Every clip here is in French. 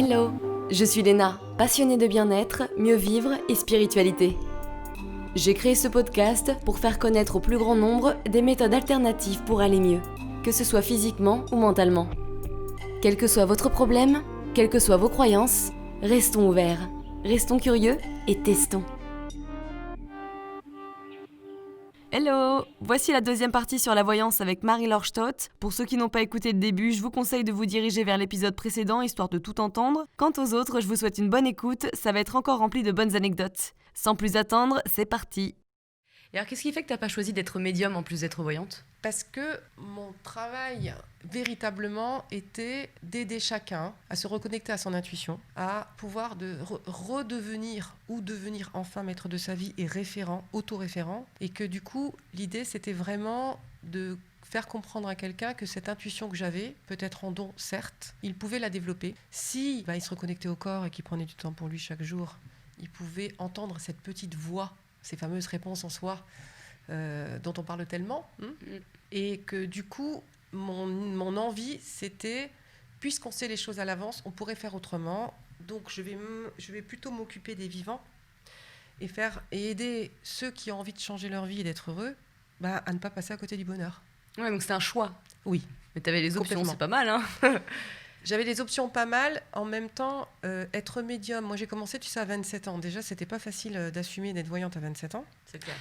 Hello, je suis Léna, passionnée de bien-être, mieux vivre et spiritualité. J'ai créé ce podcast pour faire connaître au plus grand nombre des méthodes alternatives pour aller mieux, que ce soit physiquement ou mentalement. Quel que soit votre problème, quelles que soient vos croyances, restons ouverts, restons curieux et testons. Hello! Voici la deuxième partie sur la voyance avec Marie-Laure Stott. Pour ceux qui n'ont pas écouté le début, je vous conseille de vous diriger vers l'épisode précédent, histoire de tout entendre. Quant aux autres, je vous souhaite une bonne écoute, ça va être encore rempli de bonnes anecdotes. Sans plus attendre, c'est parti! Et alors, qu'est-ce qui fait que tu n'as pas choisi d'être médium en plus d'être voyante ? Parce que mon travail véritablement était d'aider chacun à se reconnecter à son intuition, à pouvoir redevenir ou devenir enfin maître de sa vie et référent, autoréférent. Et que du coup, l'idée, c'était vraiment de faire comprendre à quelqu'un que cette intuition que j'avais, peut-être en don, certes, il pouvait la développer. Si il se reconnectait au corps et qu'il prenait du temps pour lui chaque jour, il pouvait entendre cette petite voix, ces fameuses réponses en soi, dont on parle tellement, et que du coup, mon envie, c'était, puisqu'on sait les choses à l'avance, on pourrait faire autrement, donc je vais plutôt m'occuper des vivants et aider ceux qui ont envie de changer leur vie et d'être heureux, à ne pas passer à côté du bonheur. Ouais, donc c'est un choix. Oui. Mais tu avais les options, c'est pas mal, hein. J'avais des options pas mal. En même temps, être médium, moi j'ai commencé, tu sais, à 27 ans. Déjà, c'était pas facile d'assumer d'être voyante à 27 ans. C'est clair.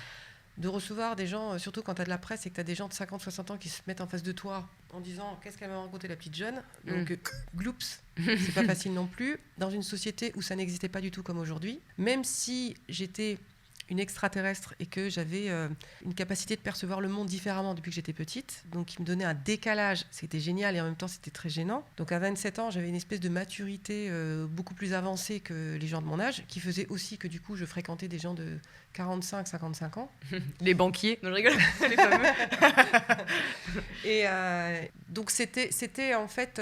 De recevoir des gens, surtout quand tu as de la presse et que tu as des gens de 50-60 ans qui se mettent en face de toi en disant « Qu'est-ce qu'elle m'a raconté la petite jeune ?» Donc, gloops, c'est pas facile non plus. Dans une société où ça n'existait pas du tout comme aujourd'hui, même si j'étais une extraterrestre et que j'avais une capacité de percevoir le monde différemment depuis que j'étais petite, donc il me donnait un décalage, c'était génial et en même temps c'était très gênant. Donc à 27 ans, j'avais une espèce de maturité beaucoup plus avancée que les gens de mon âge, qui faisait aussi que du coup je fréquentais des gens de 45-55 ans. Les banquiers, non je rigole, les fameux. Et donc c'était en fait,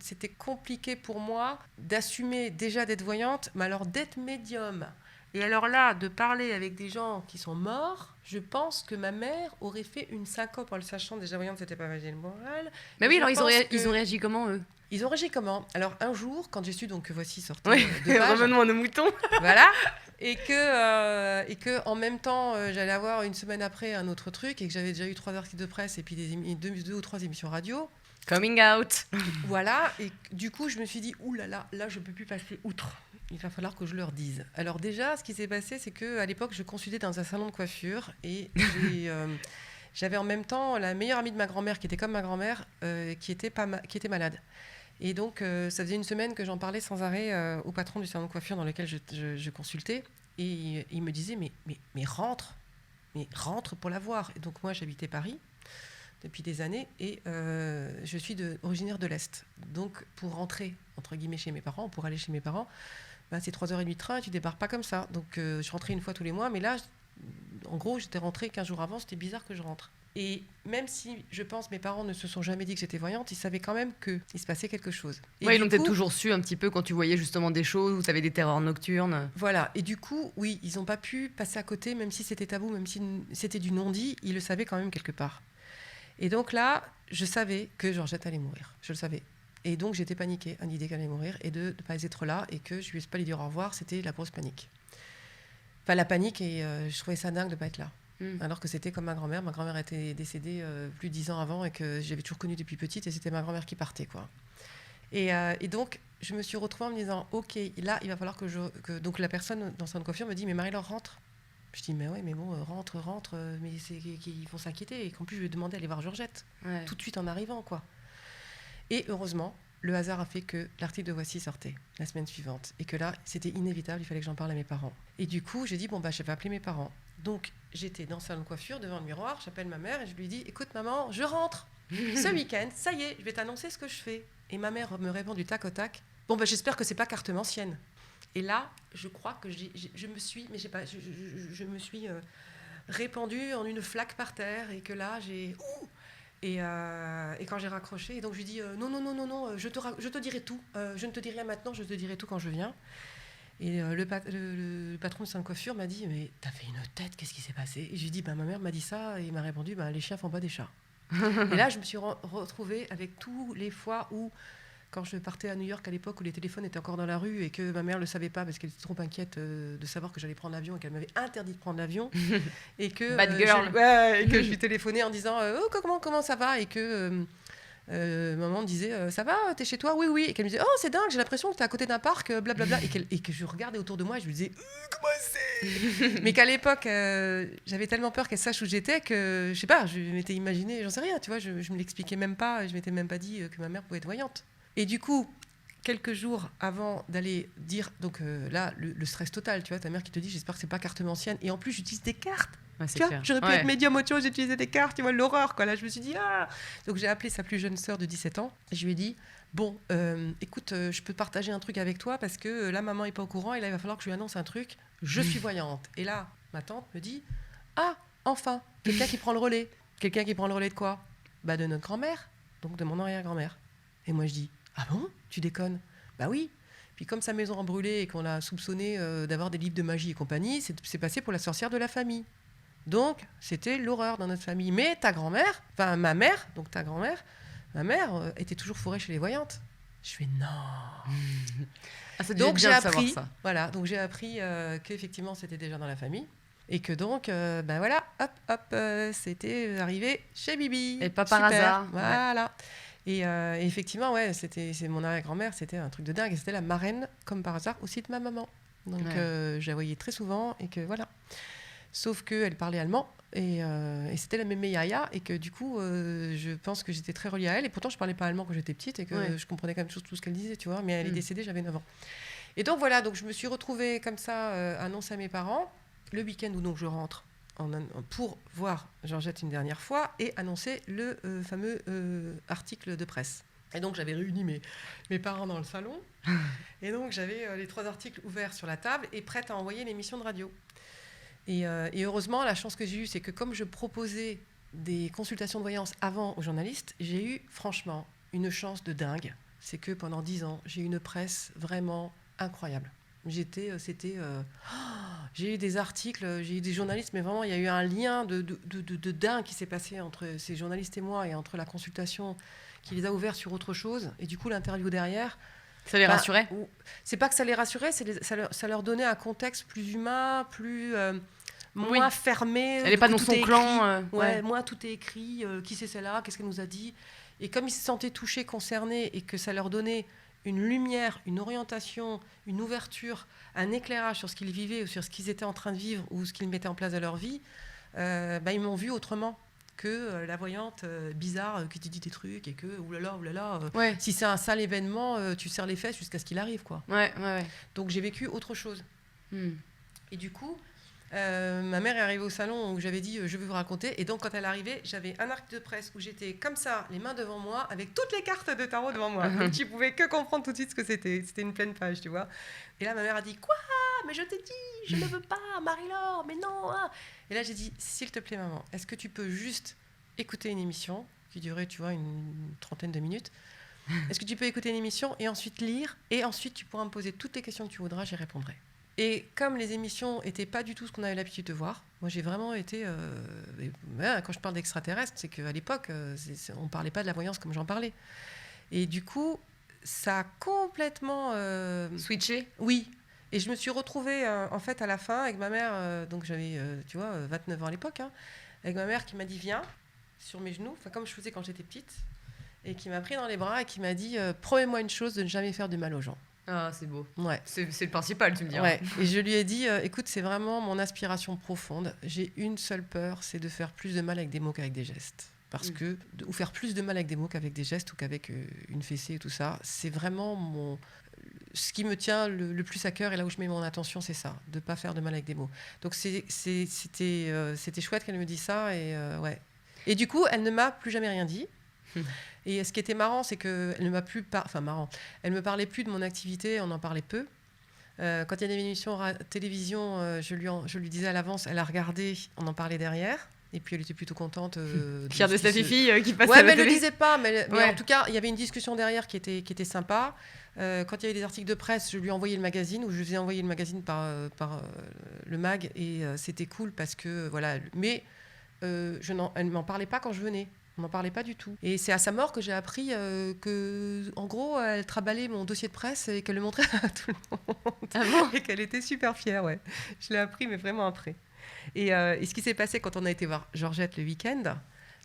c'était compliqué pour moi d'assumer déjà d'être voyante, mais alors d'être médium. Et alors là, de parler avec des gens qui sont morts, je pense que ma mère aurait fait une syncope en le sachant. Déjà, voyante, c'était pas facile moral. Mais oui, alors ils ont réagi comment, eux ? Ils ont réagi comment ? Alors, un jour, quand j'ai su donc, que Voici sortait de page... Revenons à nos moutons. Voilà. Et que en même temps, j'allais avoir une semaine après un autre truc et que j'avais déjà eu 3 articles de presse et puis deux ou trois émissions radio. Coming out. Voilà. Et du coup, je me suis dit, ouh là là, là, je peux plus passer outre. Il va falloir que je leur dise. Alors déjà, ce qui s'est passé, c'est qu'à l'époque, je consultais dans un salon de coiffure et j'avais en même temps la meilleure amie de ma grand-mère, qui était comme ma grand-mère, qui était malade. Et donc, ça faisait une semaine que j'en parlais sans arrêt au patron du salon de coiffure dans lequel je consultais. Et il me disait, mais rentre pour la voir. Et donc moi, j'habitais Paris depuis des années et je suis originaire de l'Est. Donc, pour rentrer, entre guillemets, chez mes parents, pour aller chez mes parents, c'est 3h30 de train et tu débarques pas comme ça. Donc, je rentrais une fois tous les mois, mais là, en gros, j'étais rentrée 15 jours avant, c'était bizarre que je rentre. Et même si, je pense, mes parents ne se sont jamais dit que j'étais voyante, ils savaient quand même qu'il se passait quelque chose. Oui, ils l'ont peut-être toujours su un petit peu quand tu voyais justement des choses où tu avais des terreurs nocturnes. Voilà, et du coup, oui, ils n'ont pas pu passer à côté, même si c'était tabou, même si c'était du non-dit, ils le savaient quand même quelque part. Et donc là, je savais que Georgette allait mourir, je le savais. Et donc j'étais paniquée à l'idée qu'elle allait mourir et de ne pas être là et que je ne lui ai pas lui dire au revoir, c'était la grosse panique. Enfin, la panique, et je trouvais ça dingue de ne pas être là. Alors que c'était comme ma grand-mère. Ma grand-mère était décédée plus de 10 ans avant et que j'avais toujours connue depuis petite et c'était ma grand-mère qui partait, quoi. Et donc, je me suis retrouvée en me disant, OK, là, il va falloir que donc la personne dans son coiffure me dit, mais Marie-Laure, rentre. Je dis, mais oui, mais bon, rentre, mais c'est qu'ils vont s'inquiéter et qu'en plus, je vais demander à aller voir Georgette, tout de suite en arrivant, quoi. Et heureusement, le hasard a fait que l'article de Voici sortait la semaine suivante et que là, c'était inévitable, il fallait que j'en parle à mes parents. Et du coup, j'ai dit, je vais appeler mes parents. Donc, j'étais dans le salon de coiffure, devant le miroir, j'appelle ma mère et je lui dis, écoute maman, je rentre ce week-end, ça y est, je vais t'annoncer ce que je fais. Et ma mère me répond du tac au tac, j'espère que c'est pas carte mensienne. Et là, je crois que je me suis répandue en une flaque par terre et que là, j'ai... Et quand j'ai raccroché, et donc je lui dis non, je te dirai tout. Je ne te dis rien maintenant, je te dirai tout quand je viens. Et le patron de salon de coiffure m'a dit, mais t'as fait une tête, qu'est-ce qui s'est passé ? Et je lui dis, ma mère m'a dit ça, et il m'a répondu, les chiens font pas des chats. Et là, je me suis retrouvée avec tous les fois où quand je partais à New York à l'époque où les téléphones étaient encore dans la rue et que ma mère le savait pas parce qu'elle était trop inquiète de savoir que j'allais prendre l'avion et qu'elle m'avait interdit de prendre l'avion et que Bad girl. et que je lui téléphonais en disant comment ça va et que maman me disait ça va, t'es chez toi, oui, et qu'elle me disait c'est dingue, j'ai l'impression que t'es à côté d'un parc, blablabla, et que je regardais autour de moi et je me disais comment c'est mais qu'à l'époque j'avais tellement peur qu'elle sache où j'étais que je sais pas, je m'étais imaginé, j'en sais rien, tu vois, je me l'expliquais même pas, je m'étais même pas dit que ma mère pouvait être voyante. Et du coup, quelques jours avant d'aller dire, donc là, le stress total, tu vois, ta mère qui te dit, j'espère que c'est pas cartomancienne. Et en plus, j'utilise des cartes. Ouais, Tu vois, j'aurais pu être médium autre chose, j'utilisais des cartes, tu vois, l'horreur, quoi. Là, je me suis dit, Donc, j'ai appelé sa plus jeune sœur de 17 ans. Et je lui ai dit, bon, écoute, je peux partager un truc avec toi parce que là, maman est pas au courant et là, il va falloir que je lui annonce un truc. Je suis voyante. Et là, ma tante me dit, enfin, quelqu'un qui prend le relais. Quelqu'un qui prend le relais de quoi ? Bah, de notre grand-mère, donc de mon arrière-grand-mère. Et moi, je dis, ah bon ? Tu déconnes ? Bah oui. Puis comme sa maison a brûlé et qu'on l'a soupçonné d'avoir des livres de magie et compagnie, c'est passé pour la sorcière de la famille. Donc, c'était l'horreur dans notre famille. Mais ta grand-mère, enfin ma mère, donc ta grand-mère, ma mère était toujours fourrée chez les voyantes. Je fais non. Donc j'ai appris, ça. Voilà, donc j'ai appris qu'effectivement c'était déjà dans la famille et que donc, ben voilà, hop, c'était arrivé chez Bibi. Et pas par hasard. Voilà. Ouais. Et effectivement, c'est mon arrière-grand-mère, c'était un truc de dingue. Et c'était la marraine, comme par hasard, aussi de ma maman. Donc, je la voyais très souvent et que voilà. Sauf qu'elle parlait allemand et c'était la mémé Yaya et que du coup, je pense que j'étais très reliée à elle. Et pourtant, je parlais pas allemand quand j'étais petite et que je comprenais quand même tout ce qu'elle disait, tu vois. Mais elle est décédée, j'avais 9 ans. Et donc voilà, donc je me suis retrouvée comme ça, annoncer à mes parents le week-end où donc je rentre. Pour voir Georgette une dernière fois et annoncer le fameux article de presse. Et donc j'avais réuni mes parents dans le salon et donc j'avais les 3 articles ouverts sur la table et prête à envoyer l'émission de radio. Et heureusement, la chance que j'ai eue, c'est que comme je proposais des consultations de voyance avant aux journalistes, j'ai eu franchement une chance de dingue. C'est que pendant 10 ans, j'ai eu une presse vraiment incroyable. J'ai eu des articles, j'ai eu des journalistes, mais vraiment, il y a eu un lien de dingue qui s'est passé entre ces journalistes et moi et entre la consultation qui les a ouverts sur autre chose et du coup l'interview derrière. Ça les rassurait ? C'est pas que ça les rassurait, ça leur donnait un contexte plus humain, plus moins fermé. Elle n'est pas dans son clan. Moi, tout est écrit. Qui c'est celle-là ? Qu'est-ce qu'elle nous a dit ? Et comme ils se sentaient touchés, concernés et que ça leur donnait une lumière, une orientation, une ouverture, un éclairage sur ce qu'ils vivaient ou sur ce qu'ils étaient en train de vivre ou ce qu'ils mettaient en place dans leur vie, ils m'ont vu autrement que la voyante bizarre qui te dit des trucs et que oulala, si c'est un sale événement, tu serres les fesses jusqu'à ce qu'il arrive, quoi. Ouais. Donc j'ai vécu autre chose. Et du coup, ma mère est arrivée au salon où j'avais dit je vais vous raconter, et donc quand elle est arrivée, j'avais un article de presse où j'étais comme ça, les mains devant moi, avec toutes les cartes de tarot devant moi. Donc tu pouvais que comprendre tout de suite ce que c'était. C'était une pleine page, tu vois. Et là, ma mère a dit quoi ? Mais je t'ai dit, je ne veux pas, Marie-Laure, mais non. Et là, j'ai dit, s'il te plaît, maman, est-ce que tu peux juste écouter une émission qui durait, tu vois, une 30aine de minutes ? Est-ce que tu peux écouter une émission et ensuite lire ? Et ensuite, tu pourras me poser toutes les questions que tu voudras, j'y répondrai. Et comme les émissions n'étaient pas du tout ce qu'on avait l'habitude de voir, moi j'ai vraiment été... quand je parle d'extraterrestres, c'est qu'à l'époque, on ne parlait pas de la voyance comme j'en parlais. Et du coup, ça a complètement... switché ? Oui. Et je me suis retrouvée, en fait, à la fin, avec ma mère, donc j'avais, 29 ans à l'époque, avec ma mère qui m'a dit « Viens » sur mes genoux, comme je faisais quand j'étais petite, et qui m'a pris dans les bras et qui m'a dit « Promets-moi une chose, de ne jamais faire de mal aux gens ». Ah, c'est beau. Ouais. C'est le principal, tu me diras. Ouais. Et je lui ai dit, écoute, c'est vraiment mon aspiration profonde. J'ai une seule peur, c'est de faire plus de mal avec des mots qu'avec des gestes. Parce que, ou faire plus de mal avec des mots qu'avec des gestes ou qu'avec une fessée et tout ça, c'est vraiment ce qui me tient le plus à cœur et là où je mets mon attention, c'est ça, de ne pas faire de mal avec des mots. Donc c'était chouette qu'elle me dise ça. Ouais. Et du coup, elle ne m'a plus jamais rien dit. Et ce qui était marrant, c'est qu'elle ne m'a plus... elle me parlait plus de mon activité, on en parlait peu. Quand il y a des émissions télévision, je lui disais à l'avance, elle a regardé, on en parlait derrière. Et puis elle était plutôt contente. Fière de sa fille qui passe à la mais elle télé. ne le disait pas. Mais en tout cas, il y avait une discussion derrière qui était sympa. Quand il y avait des articles de presse, je lui envoyais le magazine, ou je lui ai envoyé le magazine par le mag. Et c'était cool parce que... voilà. Mais elle ne m'en parlait pas quand je venais. On n'en parlait pas du tout. Et c'est à sa mort que j'ai appris que, en gros, elle traballait mon dossier de presse et qu'elle le montrait à tout le monde. Ah bon ? Et qu'elle était super fière, ouais. Je l'ai appris, mais vraiment après. Et ce qui s'est passé quand on a été voir Georgette le week-end,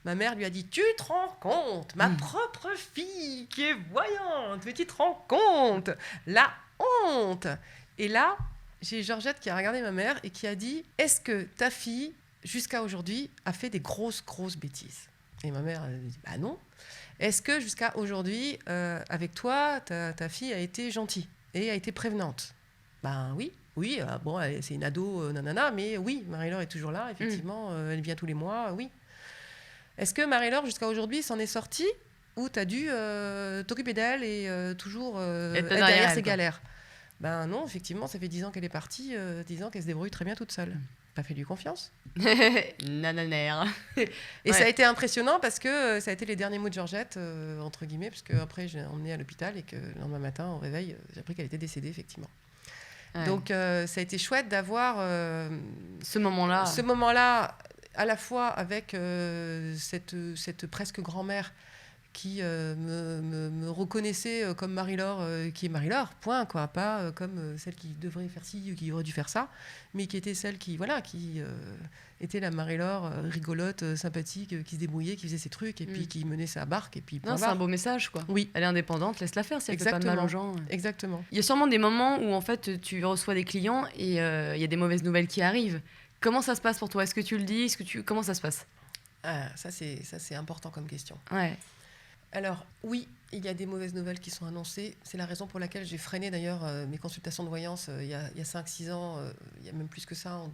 ma mère lui a dit « Tu te rends compte, ma propre fille qui est voyante, mais tu te rends compte, la honte !» Et là, j'ai Georgette qui a regardé ma mère et qui a dit « Est-ce que ta fille, jusqu'à aujourd'hui, a fait des grosses bêtises ?» Et ma mère, elle a dit « Bah non. Est-ce que jusqu'à aujourd'hui, avec toi, ta fille a été gentille et a été prévenante ?» Ben oui. Oui, bon, c'est une ado, nanana, mais oui, Marie-Laure est toujours là, effectivement, elle vient tous les mois, oui. Est-ce que Marie-Laure, jusqu'à aujourd'hui, s'en est sortie ou t'as dû t'occuper d'elle et toujours être derrière ses galères ? Ben non, effectivement, ça fait 10 ans qu'elle est partie, 10 ans qu'elle se débrouille très bien toute seule. Pas fait lui confiance. Nananaire. Et ça a été impressionnant parce que ça a été les derniers mots de Georgette, entre guillemets, parce qu'après, je l'ai emmenée à l'hôpital et que le lendemain matin, au réveil, j'ai appris qu'elle était décédée, effectivement. Ouais. Donc, ça a été chouette d'avoir ce moment-là, à la fois avec cette presque grand-mère qui me reconnaissait comme Marie-Laure, qui est Marie-Laure, point, quoi, pas comme celle qui devrait faire ci, qui aurait dû faire ça, mais qui était celle qui était la Marie-Laure rigolote, sympathique, qui se débrouillait, qui faisait ses trucs, et puis qui menait sa barque, et puis non, c'est un beau message, quoi. Oui. Elle est indépendante, laisse-la faire, si elle fait pas de mal aux gens. Exactement. Il y a sûrement des moments où, en fait, tu reçois des clients et il y a des mauvaises nouvelles qui arrivent. Comment ça se passe pour toi ? Est-ce que tu le dis ? Comment ça se passe ? Ça, c'est important comme question. Ouais. Alors, oui, il y a des mauvaises nouvelles qui sont annoncées. C'est la raison pour laquelle j'ai freiné d'ailleurs mes consultations de voyance il y a 5-6 ans, il y a même plus que ça, en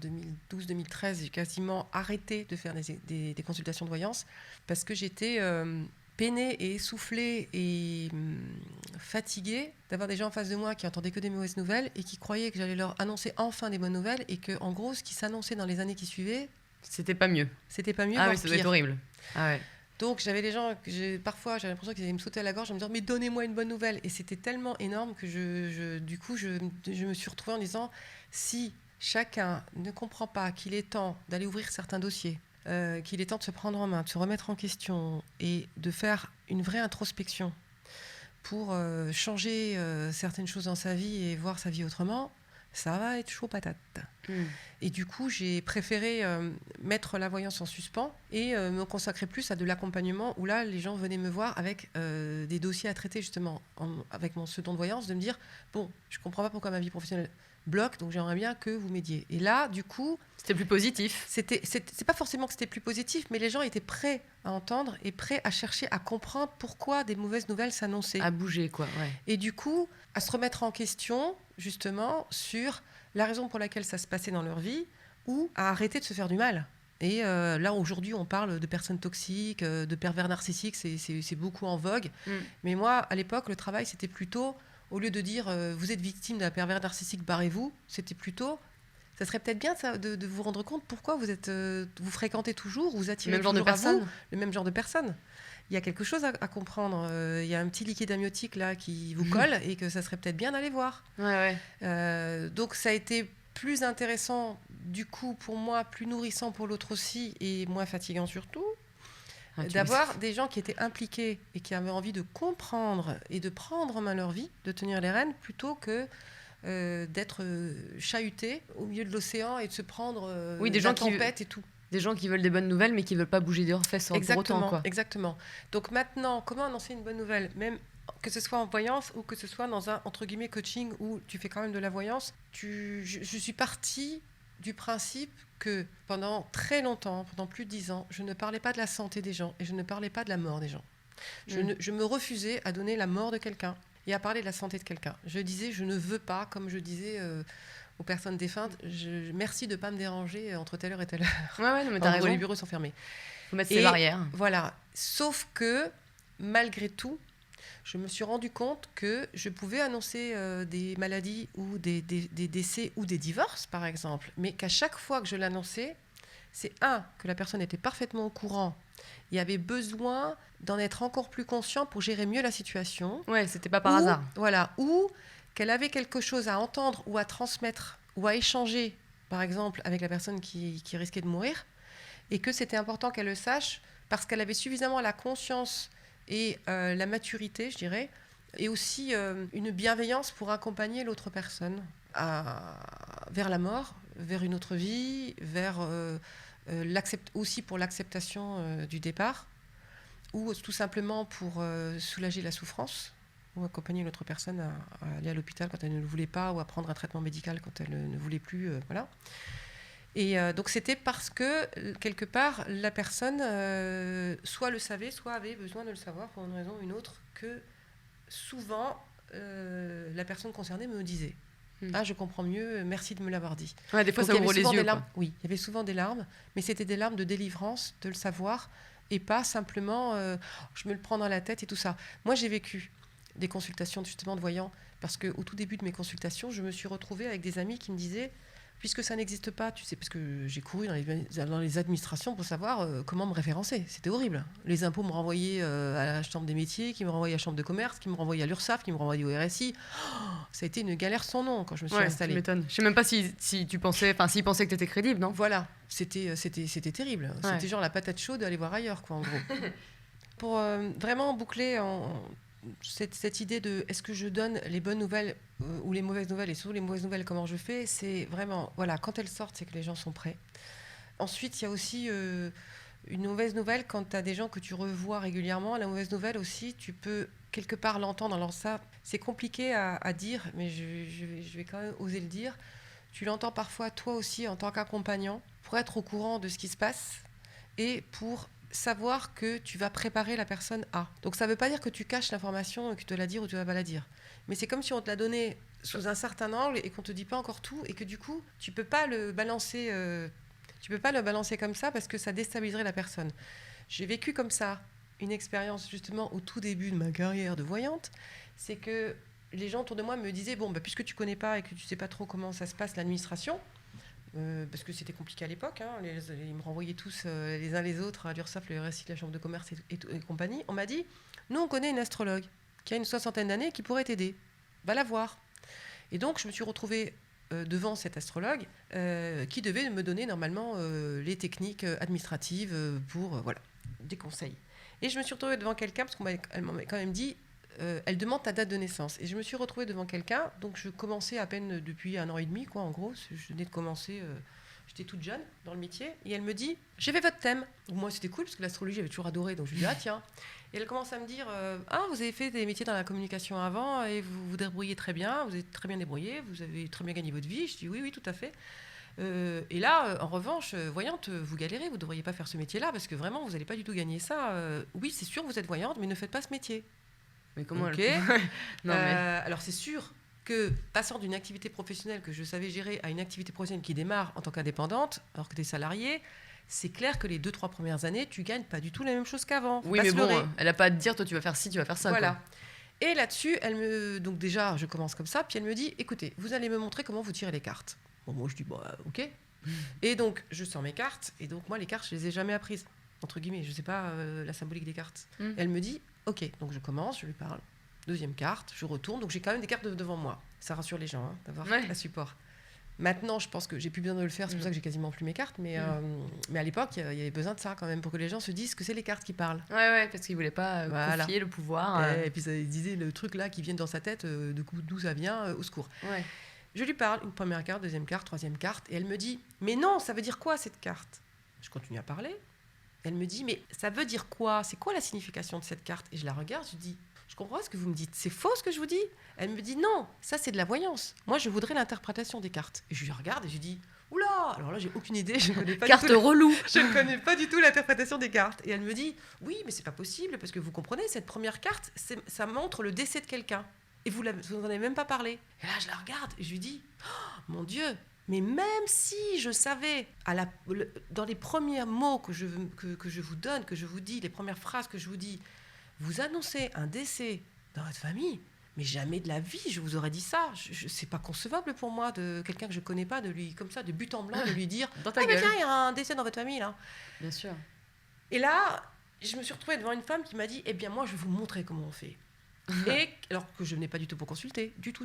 2012-2013, j'ai quasiment arrêté de faire des consultations de voyance parce que j'étais peinée et essoufflée et fatiguée d'avoir des gens en face de moi qui entendaient que des mauvaises nouvelles et qui croyaient que j'allais leur annoncer enfin des bonnes nouvelles et que, en gros, ce qui s'annonçait dans les années qui suivaient... C'était pas mieux. Ah oui, ça doit être horrible. Ah ouais. Donc, j'avais des gens que parfois, j'avais l'impression qu'ils allaient me sauter à la gorge en me disant « Mais donnez-moi une bonne nouvelle !» Et c'était tellement énorme que du coup, je me suis retrouvée en disant « Si chacun ne comprend pas qu'il est temps d'aller ouvrir certains dossiers, qu'il est temps de se prendre en main, de se remettre en question et de faire une vraie introspection pour changer certaines choses dans sa vie et voir sa vie autrement, ça va être chaud patate. » Et du coup, j'ai préféré mettre la voyance en suspens et me consacrer plus à de l'accompagnement où là, les gens venaient me voir avec des dossiers à traiter justement, avec ce don de voyance, de me dire « Bon, je ne comprends pas pourquoi ma vie professionnelle bloque, donc j'aimerais bien que vous m'aidiez. » Et là, du coup... C'était plus positif. C'est pas forcément que c'était plus positif, mais les gens étaient prêts à entendre et prêts à chercher à comprendre pourquoi des mauvaises nouvelles s'annonçaient. À bouger, quoi, ouais. Et du coup, à se remettre en question, justement, sur la raison pour laquelle ça se passait dans leur vie ou à arrêter de se faire du mal. Et là, aujourd'hui, on parle de personnes toxiques, de pervers narcissiques, c'est beaucoup en vogue. Mais moi, à l'époque, le travail, c'était plutôt, au lieu de dire vous êtes victime d'un pervers narcissique, barrez-vous, c'était plutôt, ça serait peut-être bien de vous rendre compte pourquoi vous fréquentez toujours, vous attirez toujours à vous le même genre de personnes. Il y a quelque chose à comprendre. Il y a un petit liquide amniotique là qui vous colle et que ça serait peut-être bien d'aller voir. Ouais. Donc ça a été plus intéressant du coup pour moi, plus nourrissant pour l'autre aussi et moins fatigant surtout, d'avoir des gens qui étaient impliqués et qui avaient envie de comprendre et de prendre en main leur vie, de tenir les rênes plutôt que d'être chahutés au milieu de l'océan et de se prendre des gens tempête et tout. Des gens qui veulent des bonnes nouvelles, mais qui ne veulent pas bouger des fesses pour autant. Quoi. Exactement. Donc maintenant, comment annoncer une bonne nouvelle ? Même que ce soit en voyance ou que ce soit dans un, entre guillemets, coaching où tu fais quand même de la voyance, je suis partie du principe que pendant très longtemps, pendant plus de 10 ans, je ne parlais pas de la santé des gens et je ne parlais pas de la mort des gens. Je me refusais à donner la mort de quelqu'un et à parler de la santé de quelqu'un. Je disais, je ne veux pas, comme je disais... aux personnes défuntes, merci de ne pas me déranger entre telle heure et telle heure. Ouais, non, mais t'as raison. Les bureaux sont fermés. Il faut mettre ses barrières. Voilà. Sauf que, malgré tout, je me suis rendu compte que je pouvais annoncer des maladies ou des décès ou des divorces, par exemple, mais qu'à chaque fois que je l'annonçais, c'est que la personne était parfaitement au courant et avait besoin d'en être encore plus conscient pour gérer mieux la situation. Ouais, c'était pas par hasard. Voilà. Ou qu'elle avait quelque chose à entendre ou à transmettre ou à échanger, par exemple, avec la personne qui risquait de mourir, et que c'était important qu'elle le sache parce qu'elle avait suffisamment la conscience et la maturité, je dirais, et aussi une bienveillance pour accompagner l'autre personne vers la mort, vers une autre vie, vers aussi pour l'acceptation du départ, ou tout simplement pour soulager la souffrance, ou accompagner l'autre personne à aller à l'hôpital quand elle ne le voulait pas, ou à prendre un traitement médical quand elle ne voulait plus. Voilà. Et donc c'était parce que, quelque part, la personne soit le savait, soit avait besoin de le savoir pour une raison ou une autre, que souvent la personne concernée me disait. Ah, je comprends mieux, merci de me l'avoir dit. Ouais, des fois, ça ouvre les yeux. Oui, il y avait souvent des larmes, mais c'était des larmes de délivrance, de le savoir, et pas simplement je me le prends dans la tête et tout ça. Moi, j'ai vécu des consultations justement de voyants, parce qu'au tout début de mes consultations, je me suis retrouvée avec des amis qui me disaient, puisque ça n'existe pas, tu sais, parce que j'ai couru dans les administrations pour savoir comment me référencer. C'était horrible. Les impôts me renvoyaient à la chambre des métiers, qui me renvoyaient à la chambre de commerce, qui me renvoyaient à l'URSSAF, qui me renvoyaient au RSI. Oh, ça a été une galère sans nom quand je me suis installée. Tu m'étonnes. Je sais même pas si tu pensais, enfin, s'ils pensaient que tu étais crédible, non ? Voilà, c'était terrible. Ouais. C'était genre la patate chaude d'aller voir ailleurs, quoi, en gros. Pour vraiment boucler cette idée de est-ce que je donne les bonnes nouvelles ou les mauvaises nouvelles, et surtout les mauvaises nouvelles, comment je fais, c'est vraiment, voilà, quand elles sortent, c'est que les gens sont prêts. Ensuite, il y a aussi une mauvaise nouvelle quand tu as des gens que tu revois régulièrement. La mauvaise nouvelle aussi, tu peux quelque part l'entendre. Alors ça, c'est compliqué à dire, mais je vais quand même oser le dire. Tu l'entends parfois toi aussi en tant qu'accompagnant pour être au courant de ce qui se passe et pour savoir que tu vas préparer la personne à. Donc ça ne veut pas dire que tu caches l'information et que tu dois la dire ou tu ne vas pas la dire. Mais c'est comme si on te l'a donné sous un certain angle et qu'on ne te dit pas encore tout et que du coup, tu ne peux pas le balancer comme ça parce que ça déstabiliserait la personne. J'ai vécu comme ça une expérience justement au tout début de ma carrière de voyante. C'est que les gens autour de moi me disaient, bon, puisque tu ne connais pas et que tu ne sais pas trop comment ça se passe, l'administration, parce que c'était compliqué à l'époque, hein, ils me renvoyaient tous les uns les autres à l'URSSAF, le RSI, la Chambre de commerce et compagnie. On m'a dit, nous on connaît une astrologue qui a une 60aine d'années et qui pourrait t'aider, va la voir. Et donc je me suis retrouvée devant cette astrologue qui devait me donner normalement les techniques administratives pour voilà, des conseils. Et je me suis retrouvée devant quelqu'un parce qu'elle m'a quand même dit, elle demande ta date de naissance. Et je me suis retrouvée devant quelqu'un, donc je commençais à peine depuis 1 an et demi, quoi, en gros. Je venais de commencer, j'étais toute jeune dans le métier. Et elle me dit, j'ai fait votre thème. Donc moi, c'était cool, parce que l'astrologie, j'avais toujours adoré. Donc je lui dis, ah tiens. Et elle commence à me dire, ah, vous avez fait des métiers dans la communication avant, et vous vous débrouillez très bien, vous êtes très bien débrouillé, vous avez très bien gagné votre vie. Je dis, oui, tout à fait. Et là, en revanche, voyante, vous galérez, vous ne devriez pas faire ce métier-là, parce que vraiment, vous n'allez pas du tout gagner ça. Oui, c'est sûr, vous êtes voyante, mais ne faites pas ce métier. Mais comment okay. Non, mais... Alors c'est sûr que passant d'une activité professionnelle que je savais gérer à une activité professionnelle qui démarre en tant qu'indépendante, alors que tu es salarié, c'est clair que les 2-3 premières années, tu gagnes pas du tout la même chose qu'avant. Oui, mais bon, elle n'a pas à te dire, toi tu vas faire ci, tu vas faire ça. Voilà. Quoi. Et là-dessus, donc déjà, je commence comme ça, puis elle me dit, écoutez, vous allez me montrer comment vous tirez les cartes. Bon, moi je dis, ok. Et donc, je sors mes cartes, et donc moi, les cartes, je les ai jamais apprises, entre guillemets, je sais pas la symbolique des cartes. Et elle me dit, ok, donc je commence, je lui parle. Deuxième carte, je retourne. Donc j'ai quand même des cartes devant moi. Ça rassure les gens d'avoir un support. Maintenant, je pense que j'ai plus besoin de le faire. C'est pour ça que j'ai quasiment plus mes cartes. Mais à l'époque, il y avait besoin de ça quand même pour que les gens se disent que c'est les cartes qui parlent. Ouais, parce qu'ils voulaient pas confier le pouvoir. Et puis ça disait le truc là qui vient dans sa tête, d'où ça vient, au secours. Ouais. Je lui parle, une première carte, deuxième carte, troisième carte, et elle me dit, mais non, ça veut dire quoi cette carte ? Je continue à parler. Elle me dit, mais ça veut dire quoi ? C'est quoi la signification de cette carte ? Et je la regarde, je dis, je comprends ce que vous me dites, c'est faux ce que je vous dis ? Elle me dit, non, ça c'est de la voyance. Moi, je voudrais l'interprétation des cartes. Et je lui regarde et je dis, oula, alors là, j'ai aucune idée, je ne connais pas carte relou. Je ne connais pas du tout l'interprétation des cartes. Et elle me dit, oui, mais c'est pas possible, parce que vous comprenez, cette première carte, ça montre le décès de quelqu'un. Et vous n'en avez même pas parlé. Et là, je la regarde et je lui dis, oh, mon Dieu, mais même si je savais, dans les premiers mots que je vous donne, que je vous dis, les premières phrases que je vous dis, vous annoncez un décès dans votre famille, mais jamais de la vie, je vous aurais dit ça. C'est pas concevable pour moi de quelqu'un que je connais pas, de lui, comme ça, de but en blanc, de lui dire « Ah, mais tiens, il y a un décès dans votre famille, là. » Bien sûr. Et là, je me suis retrouvée devant une femme qui m'a dit « Eh bien, moi, je vais vous montrer comment on fait. » Et alors que je venais pas du tout pour consulter, du tout.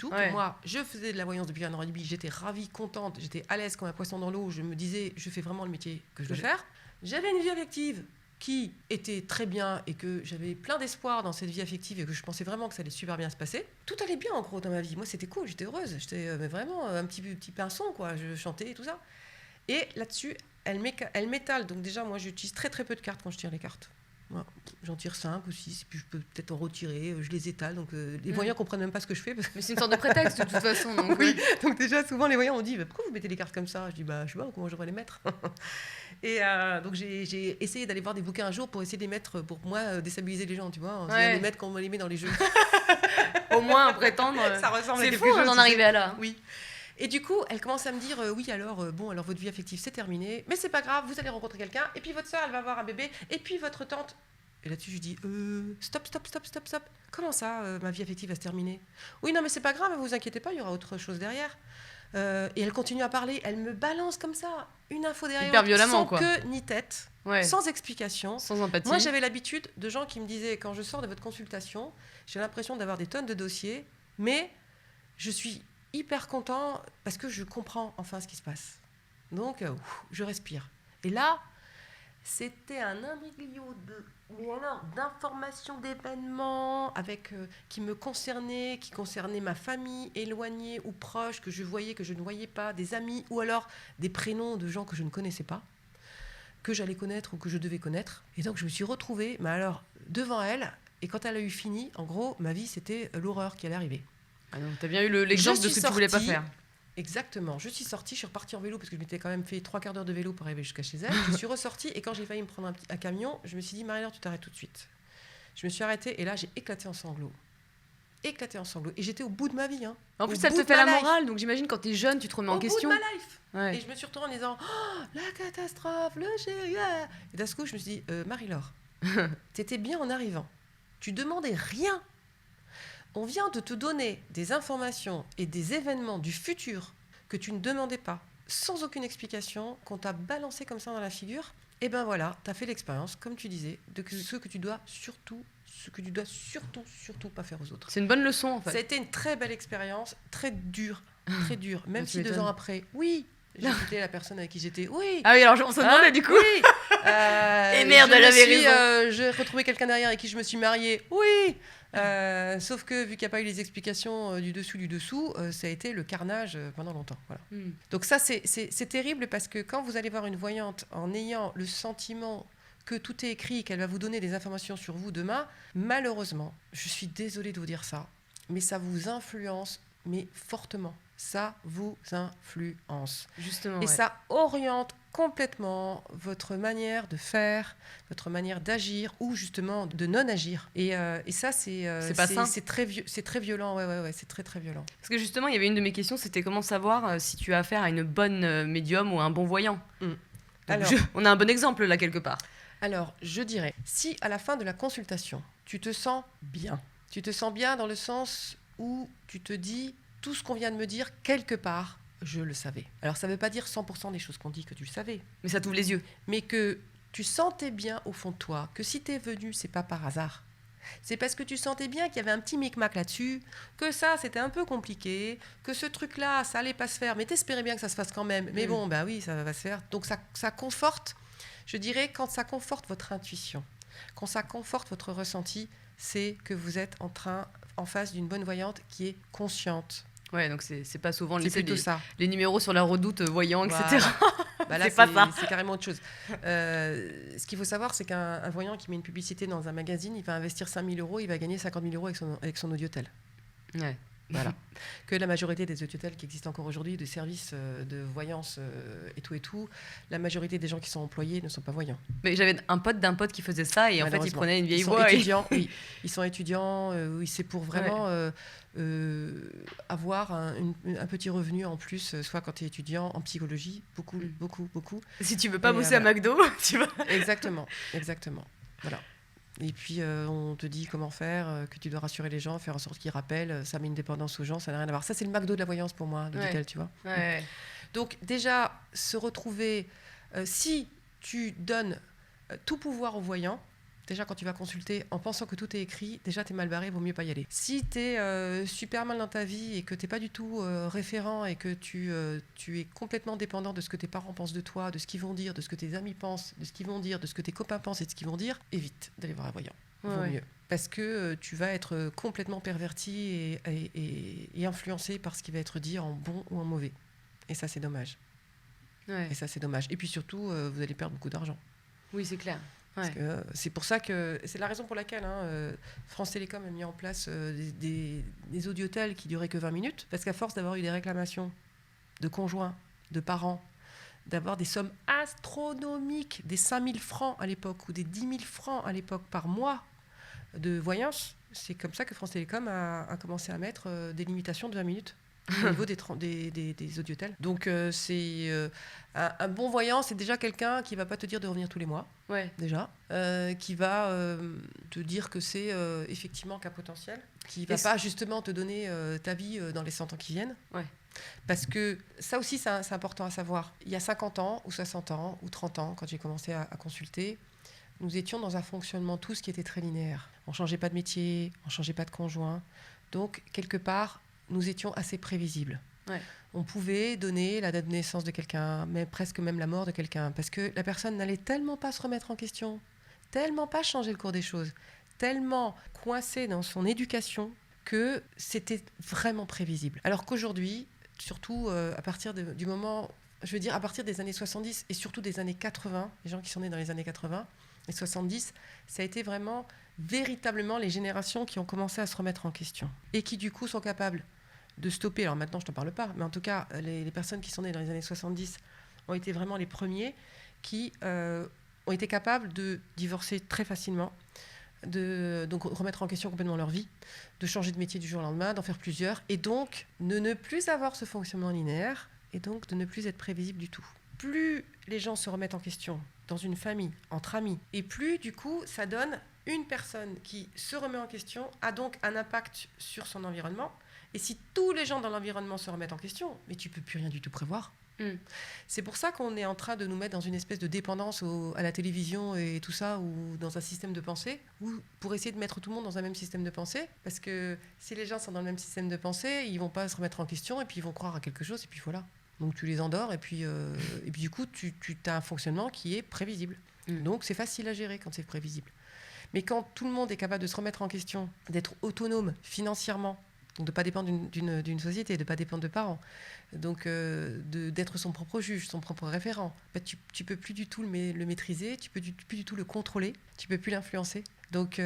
Ouais. Pour moi, je faisais de la voyance depuis 1 an et demi, j'étais ravie, contente, j'étais à l'aise comme un poisson dans l'eau, je me disais, je fais vraiment le métier que je veux faire. J'avais une vie affective qui était très bien et que j'avais plein d'espoir dans cette vie affective et que je pensais vraiment que ça allait super bien se passer. Tout allait bien en gros dans ma vie. Moi c'était cool, j'étais heureuse, j'étais mais vraiment un petit pinson quoi, je chantais et tout ça. Et là-dessus, elle m'étale. Donc déjà moi j'utilise très très peu de cartes quand je tire les cartes. Voilà. J'en tire 5 ou 6, puis je peux peut-être en retirer, je les étale, donc les voyants comprennent même pas ce que je fais. Mais c'est une sorte de prétexte de toute façon. Donc, oui, donc déjà souvent les voyants ont dit pourquoi vous mettez les cartes comme ça? Je dis je sais pas comment je devrais les mettre. Et donc j'ai essayé d'aller voir des bouquins un jour pour essayer de les mettre, pour moi déstabiliser les gens, tu vois, en essayant de les mettre comme on les met dans les jeux. Au moins prétendre. Ça ressemble à c'est quelque fou chose. d'en arriver à là. Oui. Et du coup, elle commence à me dire oui, alors votre vie affective c'est terminé, mais c'est pas grave, vous allez rencontrer quelqu'un, et puis votre sœur elle va avoir un bébé, et puis votre tante. Et là-dessus, je dis stop. Comment ça, ma vie affective va se terminer? Oui, non, mais c'est pas grave, vous inquiétez pas, il y aura autre chose derrière. Et elle continue à parler, elle me balance comme ça une info derrière, hyper violemment, sans quoi. queue ni tête, sans explication, sans empathie. Moi, j'avais l'habitude de gens qui me disaient quand je sors de votre consultation, j'ai l'impression d'avoir des tonnes de dossiers, mais je suis hyper content parce que je comprends enfin ce qui se passe. Donc, je respire. Et là, c'était un imbroglio d'informations, d'événements qui me concernaient, qui concernaient ma famille, éloignée ou proche, que je voyais, que je ne voyais pas, des amis, ou alors des prénoms de gens que je ne connaissais pas, que j'allais connaître ou que je devais connaître. Et donc je me suis retrouvée, mais alors, devant elle, et quand elle a eu fini, en gros, ma vie, c'était l'horreur qui allait arriver. Ah donc, t'as bien eu l'exemple de ce que tu voulais pas faire. Exactement. Je suis sortie, je suis repartie en vélo parce que je m'étais quand même fait 3 quarts d'heure de vélo pour arriver jusqu'à chez elle. Je suis ressortie et quand j'ai failli me prendre un camion, je me suis dit Marie-Laure, tu t'arrêtes tout de suite. Je me suis arrêtée et là j'ai éclaté en sanglots. Et j'étais au bout de ma vie. Hein. En plus, ça te fait la morale. Donc j'imagine quand t'es jeune, tu te remets en question. Au bout de ma life. Ouais. Et je me suis retournée en disant la catastrophe, le chéri. Et d'un coup, je me suis dit Marie-Laure, t'étais bien en arrivant. Tu demandais rien. On vient de te donner des informations et des événements du futur que tu ne demandais pas, sans aucune explication, qu'on t'a balancé comme ça dans la figure. Et ben voilà, t'as fait l'expérience, comme tu disais, de ce que tu dois surtout pas faire aux autres. C'est une bonne leçon, en fait. Ça a été une très belle expérience, très dure. Même si 2 ans après, oui, j'ai quitté la personne avec qui j'étais, oui. Ah oui, alors on se demandait du coup. Oui. Et merde, elle avait raison. J'ai retrouvé quelqu'un derrière avec qui je me suis mariée, oui. Sauf que vu qu'il n'y a pas eu les explications du dessous, ça a été le carnage pendant longtemps. Voilà. Donc ça, c'est terrible parce que quand vous allez voir une voyante en ayant le sentiment que tout est écrit, qu'elle va vous donner des informations sur vous demain, malheureusement, je suis désolée de vous dire ça, mais ça vous influence, mais fortement. Ça vous influence. Justement, et ça oriente complètement votre manière de faire, votre manière d'agir ou justement de non-agir. Et ça, c'est pas sain. C'est très violent. Ouais, c'est très, très violent. Parce que justement, il y avait une de mes questions, c'était comment savoir si tu as affaire à une bonne médium ou un bon voyant. Alors, on a un bon exemple là, quelque part. Alors, je dirais, si à la fin de la consultation, tu te sens bien dans le sens où tu te dis... Tout ce qu'on vient de me dire, quelque part, je le savais. Alors, ça ne veut pas dire 100% des choses qu'on dit que tu le savais. Mais ça t'ouvre les yeux. Mais que tu sentais bien au fond de toi que si tu es venu, c'est pas par hasard. C'est parce que tu sentais bien qu'il y avait un petit micmac là-dessus, que ça, c'était un peu compliqué, que ce truc-là, ça allait pas se faire, mais t'espérais bien que ça se fasse quand même. Mais bon, bah oui, ça va se faire. Donc, ça conforte, je dirais, quand ça conforte votre intuition, quand ça conforte votre ressenti, c'est que vous êtes en face d'une bonne voyante qui est consciente. Ouais, donc c'est pas souvent ça. Les numéros sur la redoute, voyants, etc. Bah là, c'est carrément autre chose. Ce qu'il faut savoir, c'est qu'un voyant qui met une publicité dans un magazine, il va investir 5 000 €, il va gagner 50 000 € avec son audiotel. Ouais. Voilà. Que la majorité des audiothèles qui existent encore aujourd'hui, de services de voyance et tout, la majorité des gens qui sont employés ne sont pas voyants. Mais j'avais un pote d'un pote qui faisait ça et en fait il prenait une vieille voix. Ils sont étudiants, oui, c'est pour vraiment avoir un petit revenu en plus, soit quand tu es étudiant en psychologie, beaucoup. Si tu veux pas bosser à McDo, tu vas. Exactement. Voilà. Et puis, on te dit comment faire, que tu dois rassurer les gens, faire en sorte qu'ils rappellent. Ça met une dépendance aux gens, ça n'a rien à voir. Ça, c'est le McDo de la voyance pour moi, l'auditel, tu vois. Ouais. Donc, déjà, se retrouver... si tu donnes tout pouvoir aux voyants, Déjà, quand tu vas consulter en pensant que tout est écrit, déjà, t'es mal barré, vaut mieux pas y aller. Si t'es super mal dans ta vie et que t'es pas du tout référent et que tu es complètement dépendant de ce que tes parents pensent de toi, de ce qu'ils vont dire, de ce que tes amis pensent, de ce qu'ils vont dire, de ce que tes copains pensent et de ce qu'ils vont dire, évite d'aller voir un voyant. Vaut mieux. Parce que tu vas être complètement perverti et influencé par ce qui va être dit en bon ou en mauvais. Et ça, c'est dommage. Et ça, c'est dommage. Et puis surtout, vous allez perdre beaucoup d'argent. Oui, c'est clair. Parce que, c'est pour ça que c'est la raison pour laquelle France Télécom a mis en place des audiotels qui duraient que 20 minutes, parce qu'à force d'avoir eu des réclamations de conjoints, de parents, d'avoir des sommes astronomiques, des 5 000 francs à l'époque ou des 10 000 francs à l'époque par mois de voyance, c'est comme ça que France Télécom a commencé à mettre des limitations de 20 minutes au niveau des audiotels. Donc un bon voyant, c'est déjà quelqu'un qui va pas te dire de revenir tous les mois, déjà, qui va te dire que c'est effectivement qu'un potentiel, qui va pas justement te donner ta vie dans les 100 ans qui viennent. Parce que ça aussi, c'est important à savoir. Il y a 50 ans, ou 60 ans, ou 30 ans, quand j'ai commencé à consulter, nous étions dans un fonctionnement tous qui était très linéaire. On ne changeait pas de métier, on ne changeait pas de conjoint. Donc, quelque part, nous étions assez prévisibles. On pouvait donner la date de naissance de quelqu'un, mais presque même la mort de quelqu'un, parce que la personne n'allait tellement pas se remettre en question, tellement pas changer le cours des choses, tellement coincée dans son éducation que c'était vraiment prévisible. Alors qu'aujourd'hui, surtout à partir du moment, je veux dire à partir des années 70 et surtout des années 80, les gens qui sont nés dans les années 80 et 70, ça a été vraiment véritablement les générations qui ont commencé à se remettre en question et qui du coup sont capables de stopper. Alors maintenant, je t'en parle pas, mais en tout cas, les personnes qui sont nées dans les années 70 ont été vraiment les premiers qui ont été capables de divorcer très facilement, de donc remettre en question complètement leur vie, de changer de métier du jour au lendemain, d'en faire plusieurs, et donc ne plus avoir ce fonctionnement linéaire, et donc de ne plus être prévisible du tout. Plus les gens se remettent en question dans une famille, entre amis, et plus du coup, ça donne une personne qui se remet en question, a donc un impact sur son environnement. Et si tous les gens dans l'environnement se remettent en question, mais tu ne peux plus rien du tout prévoir. C'est pour ça qu'on est en train de nous mettre dans une espèce de dépendance à la télévision et tout ça, ou dans un système de pensée, pour essayer de mettre tout le monde dans un même système de pensée. Parce que si les gens sont dans le même système de pensée, ils ne vont pas se remettre en question et puis ils vont croire à quelque chose et puis voilà. Donc tu les endors et puis du coup, tu as un fonctionnement qui est prévisible. Donc c'est facile à gérer quand c'est prévisible. Mais quand tout le monde est capable de se remettre en question, d'être autonome financièrement, donc de ne pas dépendre d'une société, de ne pas dépendre de parents, donc d'être son propre juge, son propre référent, tu ne peux plus du tout le maîtriser, tu ne peux plus du tout le contrôler, tu ne peux plus l'influencer. Donc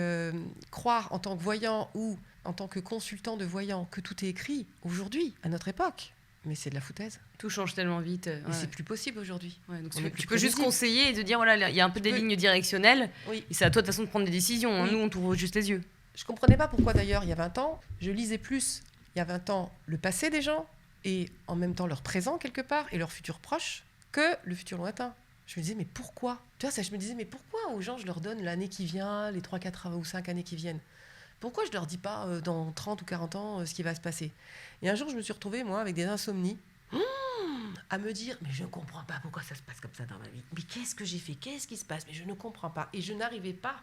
croire en tant que voyant ou en tant que consultant de voyant que tout est écrit, aujourd'hui, à notre époque, mais c'est de la foutaise. Tout change tellement vite. Et c'est plus possible aujourd'hui. Donc tu peux juste conseiller et te dire, voilà, il y a un peu des lignes directionnelles, et c'est à toi de toute façon de prendre des décisions. Nous, on t'ouvre juste les yeux. Je ne comprenais pas pourquoi d'ailleurs, il y a 20 ans, je lisais plus, il y a 20 ans, le passé des gens, et en même temps leur présent quelque part, et leur futur proche, que le futur lointain. Je me disais, mais pourquoi ? Tu vois, je me disais, mais pourquoi aux gens je leur donne l'année qui vient, les 3, 4 ou 5 années qui viennent ? Pourquoi je ne leur dis pas dans 30 ou 40 ans ce qui va se passer ? Et un jour, je me suis retrouvée, moi, avec des insomnies, à me dire, mais je ne comprends pas pourquoi ça se passe comme ça dans ma vie. Mais qu'est-ce que j'ai fait ? Qu'est-ce qui se passe ? Mais je ne comprends pas. Et je n'arrivais pas,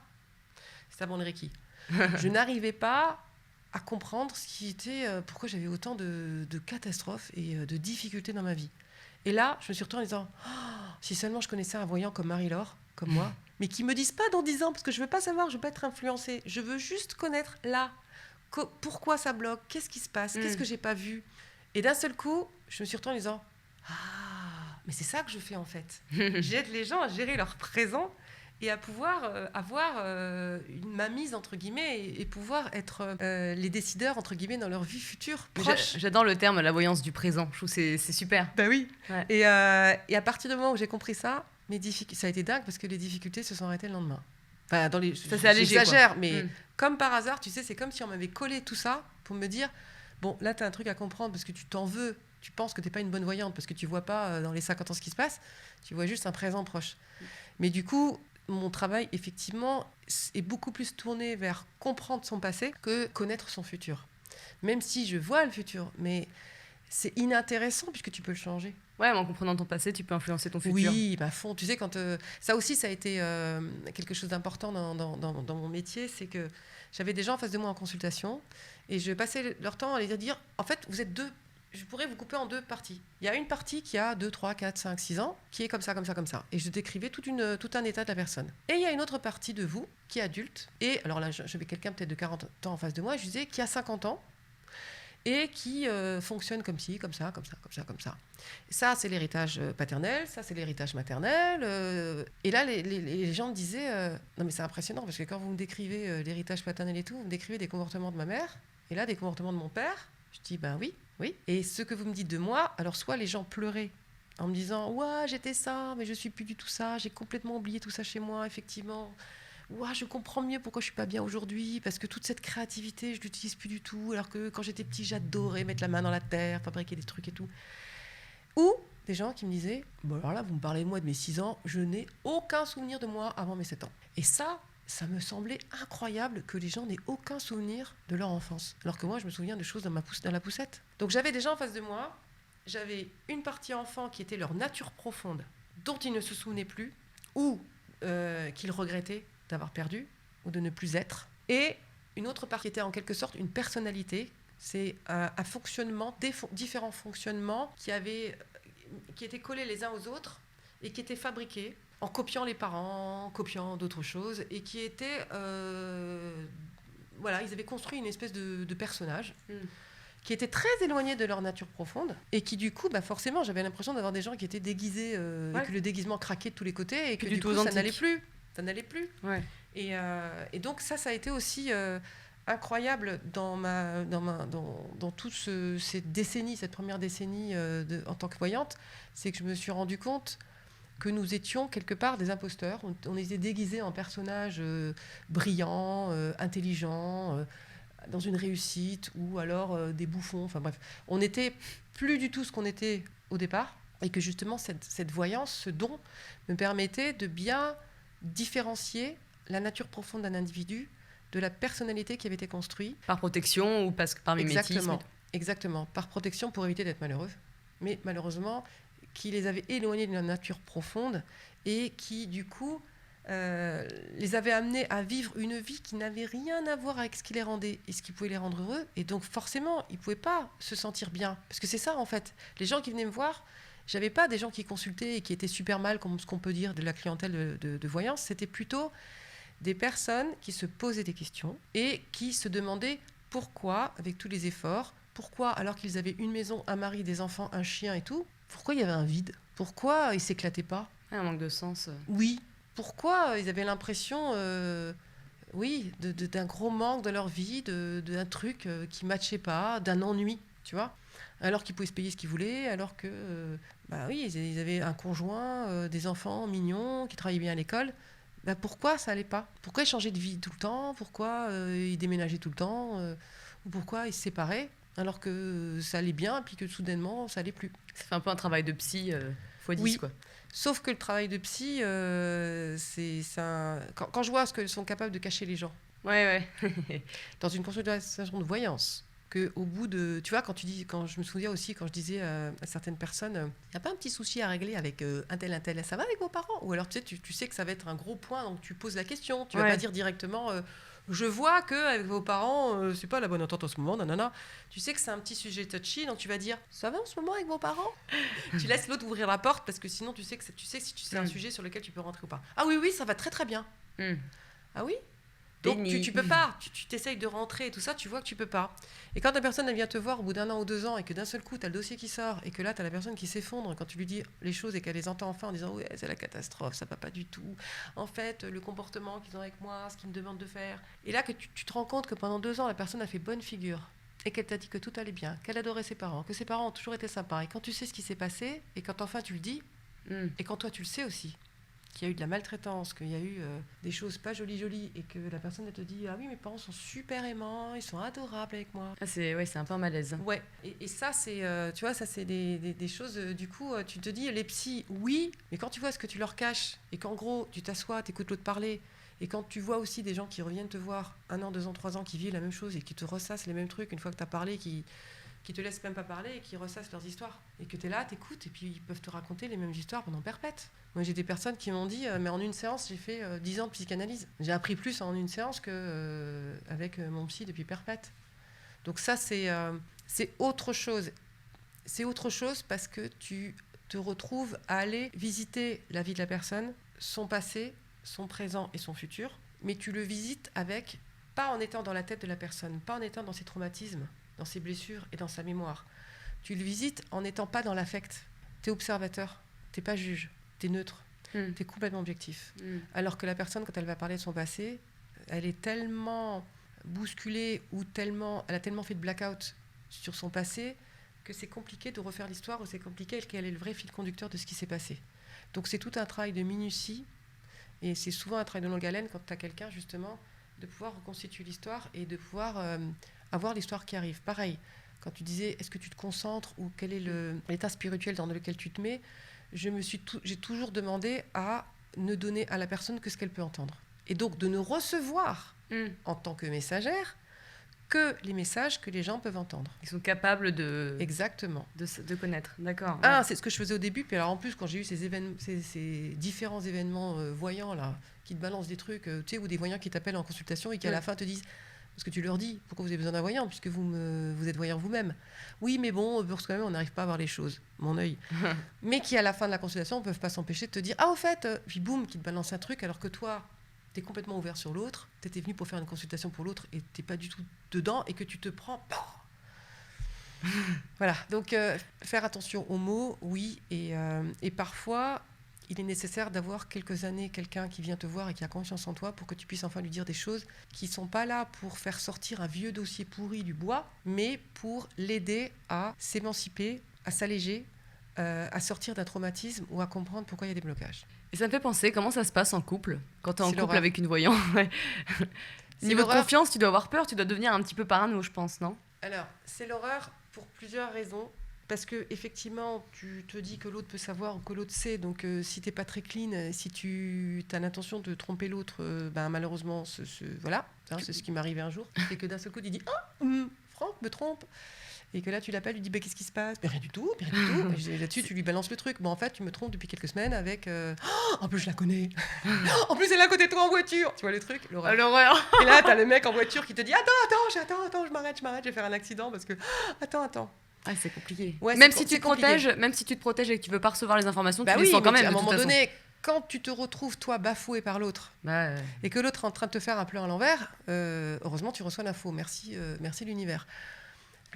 c'est avant le Reiki, je n'arrivais pas à comprendre ce qui était, pourquoi j'avais autant de catastrophes et de difficultés dans ma vie. Et là, je me suis retournée en disant, si seulement je connaissais un voyant comme Marie-Laure, comme moi, mais qui ne me disent pas dans 10 ans, parce que je ne veux pas savoir, je ne veux pas être influencée. Je veux juste connaître là, pourquoi ça bloque, qu'est-ce qui se passe, qu'est-ce que je n'ai pas vu. Et d'un seul coup, je me suis retournée en disant, mais c'est ça que je fais en fait. J'aide les gens à gérer leur présent et à pouvoir avoir une mainmise, entre guillemets, et pouvoir être les décideurs, entre guillemets, dans leur vie future proche. J'adore le terme, la voyance du présent. Je trouve que c'est super. Ben oui. Ouais. Et à partir du moment où j'ai compris ça, ça a été dingue parce que les difficultés se sont arrêtées le lendemain. Enfin, ça, c'est allégé, j'exagère, mais comme par hasard, tu sais, c'est comme si on m'avait collé tout ça pour me dire, bon, là, tu as un truc à comprendre parce que tu t'en veux, tu penses que tu n'es pas une bonne voyante parce que tu ne vois pas dans les 50 ans ce qui se passe, tu vois juste un présent proche. Mais du coup, mon travail, effectivement, est beaucoup plus tourné vers comprendre son passé que connaître son futur. Même si je vois le futur, mais c'est inintéressant puisque tu peux le changer. Ouais, mais en comprenant ton passé, tu peux influencer ton futur. Oui, à fond. Tu sais, ça aussi, ça a été quelque chose d'important dans mon métier, c'est que j'avais des gens en face de moi en consultation et je passais leur temps à les dire, en fait, vous êtes deux. Je pourrais vous couper en deux parties. Il y a une partie qui a 2, 3, 4, 5, 6 ans, qui est comme ça, comme ça, comme ça. Et je décrivais tout un état de la personne. Et il y a une autre partie de vous, qui est adulte. Et alors là, j'avais quelqu'un peut-être de 40 ans en face de moi, et je disais, qui a 50 ans, et qui fonctionne comme ci, comme ça, comme ça, comme ça, comme ça. Et ça, c'est l'héritage paternel, ça, c'est l'héritage maternel. Et là, les gens me disaient, non mais c'est impressionnant, parce que quand vous me décrivez l'héritage paternel et tout, vous me décrivez des comportements de ma mère, et là, des comportements de mon père. Je dis, ben oui. Oui. Et ce que vous me dites de moi, alors soit les gens pleuraient en me disant, ouais, j'étais ça, mais je suis plus du tout ça, j'ai complètement oublié tout ça chez moi, effectivement. Ouais, je comprends mieux pourquoi je suis pas bien aujourd'hui, parce que toute cette créativité, je l'utilise plus du tout, alors que quand j'étais petit, j'adorais mettre la main dans la terre, fabriquer des trucs et tout. Ou des gens qui me disaient, bon alors là, vous me parlez de moi de mes 6 ans, je n'ai aucun souvenir de moi avant mes 7 ans. Et ça me semblait incroyable que les gens n'aient aucun souvenir de leur enfance. Alors que moi, je me souviens de choses dans la poussette. Donc j'avais des gens en face de moi, j'avais une partie enfant qui était leur nature profonde, dont ils ne se souvenaient plus, ou qu'ils regrettaient d'avoir perdu, ou de ne plus être. Et une autre partie qui était en quelque sorte une personnalité, c'est un fonctionnement, différents fonctionnements qui étaient collés les uns aux autres et qui étaient fabriqués en copiant les parents, en copiant d'autres choses, et qui étaient... voilà, ils avaient construit une espèce de personnage qui était très éloigné de leur nature profonde, et qui du coup, forcément, j'avais l'impression d'avoir des gens qui étaient déguisés, et que le déguisement craquait de tous les côtés, et que du coup, ça n'allait plus. Ça n'allait plus. Ouais. Et donc ça a été aussi... incroyable dans toute cette décennie, cette première décennie en tant que voyante, c'est que je me suis rendu compte que nous étions quelque part des imposteurs. On était déguisés en personnages brillants, intelligents, dans une réussite, ou alors des bouffons. Enfin bref, on n'était plus du tout ce qu'on était au départ, et que justement cette voyance, ce don, me permettait de bien différencier la nature profonde d'un individu de la personnalité qui avait été construite. Par protection ou par mimétisme. Exactement. Par protection pour éviter d'être malheureux. Mais malheureusement, qui les avait éloignés de leur nature profonde et qui, du coup, les avait amenés à vivre une vie qui n'avait rien à voir avec ce qui les rendait et ce qui pouvait les rendre heureux. Et donc, forcément, ils ne pouvaient pas se sentir bien. Parce que c'est ça, en fait. Les gens qui venaient me voir, j'avais pas des gens qui consultaient et qui étaient super mal, comme ce qu'on peut dire de la clientèle de voyance. C'était plutôt des personnes qui se posaient des questions et qui se demandaient pourquoi, avec tous les efforts, pourquoi, alors qu'ils avaient une maison, un mari, des enfants, un chien et tout, pourquoi il y avait un vide ? Pourquoi ils ne s'éclataient pas ? Un manque de sens. Oui. Pourquoi ils avaient l'impression, d'un gros manque dans leur vie, d'un truc qui ne matchait pas, d'un ennui, tu vois ? Alors qu'ils pouvaient se payer ce qu'ils voulaient, alors que, ils avaient un conjoint, des enfants mignons, qui travaillaient bien à l'école. Pourquoi ça allait pas ? Pourquoi ils changeaient de vie tout le temps ? Pourquoi ils déménageaient tout le temps ? Pourquoi ils se séparaient alors que ça allait bien, puis que soudainement ça allait plus ? Ça fait un peu un travail de psy x10, quoi. Sauf que le travail de psy, c'est ça. Quand je vois ce que sont capables de cacher les gens, dans une consultation de voyance, qu'au bout de... Tu vois, quand je me souviens aussi, quand je disais à certaines personnes, il n'y a pas un petit souci à régler avec un tel, ça va avec vos parents ? Ou alors tu sais que ça va être un gros point, donc tu poses la question. Tu ne vas pas dire directement, je vois qu'avec vos parents, c'est pas la bonne entente en ce moment, nanana. Tu sais que c'est un petit sujet touchy, donc tu vas dire, ça va en ce moment avec vos parents ? Tu laisses l'autre ouvrir la porte, parce que sinon tu sais si c'est un sujet sur lequel tu peux rentrer ou pas. Ah oui, ça va très très bien. Ah oui ? Donc tu peux pas, tu t'essayes de rentrer et tout ça, tu vois que tu peux pas. Et quand la personne elle vient te voir au bout d'1 an ou 2 ans et que d'un seul coup tu as le dossier qui sort et que là tu as la personne qui s'effondre quand tu lui dis les choses et qu'elle les entend enfin en disant ouais c'est la catastrophe, ça va pas du tout. En fait le comportement qu'ils ont avec moi, ce qu'ils me demandent de faire. Et là que tu te rends compte que pendant 2 ans la personne a fait bonne figure et qu'elle t'a dit que tout allait bien, qu'elle adorait ses parents, que ses parents ont toujours été sympas. Et quand tu sais ce qui s'est passé et quand enfin tu le dis et quand toi tu le sais aussi, qu'il y a eu de la maltraitance, qu'il y a eu des choses pas jolies, et que la personne elle te dit ah oui mes parents sont super aimants, ils sont adorables avec moi. C'est un peu un malaise. Ouais. Et ça c'est tu vois ça c'est des choses du coup tu te dis les psys oui, mais quand tu vois ce que tu leur caches et qu'en gros tu t'assois, t'écoutes l'autre parler et quand tu vois aussi des gens qui reviennent te voir 1 an, 2 ans, 3 ans qui vivent la même chose et qui te ressassent les mêmes trucs une fois que t'as parlé qui te laissent même pas parler et qui ressassent leurs histoires. Et que tu es là, t'écoutes, et puis ils peuvent te raconter les mêmes histoires pendant perpète. Moi, j'ai des personnes qui m'ont dit, mais en une séance, j'ai fait 10 ans de psychanalyse. J'ai appris plus en une séance qu'avec mon psy depuis perpète. Donc ça, c'est autre chose. C'est autre chose parce que tu te retrouves à aller visiter la vie de la personne, son passé, son présent et son futur, mais tu le visites pas en étant dans la tête de la personne, pas en étant dans ses traumatismes, dans ses blessures et dans sa mémoire. Tu le visites en n'étant pas dans l'affect. T'es observateur, t'es pas juge, t'es neutre, t'es complètement objectif. Alors que la personne, quand elle va parler de son passé, elle est tellement bousculée ou elle a tellement fait de blackout sur son passé que c'est compliqué de refaire l'histoire ou c'est compliqué quel est le vrai fil conducteur de ce qui s'est passé. Donc c'est tout un travail de minutie et c'est souvent un travail de longue haleine quand tu as quelqu'un justement de pouvoir reconstituer l'histoire et de pouvoir avoir l'histoire qui arrive. Pareil, quand tu disais est-ce que tu te concentres ou quel est l'état spirituel dans lequel tu te mets, j'ai toujours demandé à ne donner à la personne que ce qu'elle peut entendre. Et donc de ne recevoir en tant que messagère que les messages que les gens peuvent entendre. Ils sont capables de... Exactement. De connaître, d'accord. Ah, c'est ce que je faisais au début. Puis alors en plus, quand j'ai eu ces différents événements voyants là, qui te balancent des trucs, tu sais, ou des voyants qui t'appellent en consultation et qui à la fin te disent, parce que tu leur dis, pourquoi vous avez besoin d'un voyant, puisque vous êtes voyant vous-même. Oui, mais bon, parce que quand même, on n'arrive pas à voir les choses, mon œil. Mais qui à la fin de la consultation ne peuvent pas s'empêcher de te dire, ah au fait, puis boum, qui te balance un truc, alors que toi, t'es complètement ouvert sur l'autre, t'étais venu pour faire une consultation pour l'autre et t'es pas du tout dedans et que tu te prends... Voilà, donc faire attention aux mots, oui, et parfois, il est nécessaire d'avoir quelques années quelqu'un qui vient te voir et qui a confiance en toi pour que tu puisses enfin lui dire des choses qui ne sont pas là pour faire sortir un vieux dossier pourri du bois, mais pour l'aider à s'émanciper, à s'alléger, à sortir d'un traumatisme ou à comprendre pourquoi il y a des blocages. Et ça me fait penser, comment ça se passe en couple, quand tu es en couple l'horreur. avec une voyante. Niveau de confiance, tu dois avoir peur, tu dois devenir un petit peu parano, je pense, non ? Alors, c'est l'horreur pour plusieurs raisons. Parce que effectivement, tu te dis que l'autre peut savoir ou que l'autre sait. Donc, si t'es pas très clean, si tu as l'intention de tromper l'autre, malheureusement, voilà, c'est ce qui m'est arrivé un jour. C'est que d'un seul coup, il dit Franck me trompe. Et que là, tu l'appelles, lui dis qu'est-ce qui se passe ? Mais rien du tout, rien du tout. Là-dessus, tu lui balances le truc. Bon, en fait, tu me trompes depuis quelques semaines avec. En plus, je la connais. En plus, elle est à côté de toi en voiture. Tu vois le truc ? L'horreur. L'horreur. Et là, t'as le mec en voiture qui te dit Attends, je m'arrête, je vais faire un accident parce que. Attends. Ah, c'est compliqué. Ouais, même si tu te protèges et que tu veux pas recevoir les informations, tu les sens quand même. À un moment donné, quand tu te retrouves, toi, bafoué par l'autre, Bah, et que l'autre est en train de te faire un plan à l'envers, heureusement, tu reçois l'info. Merci l'univers.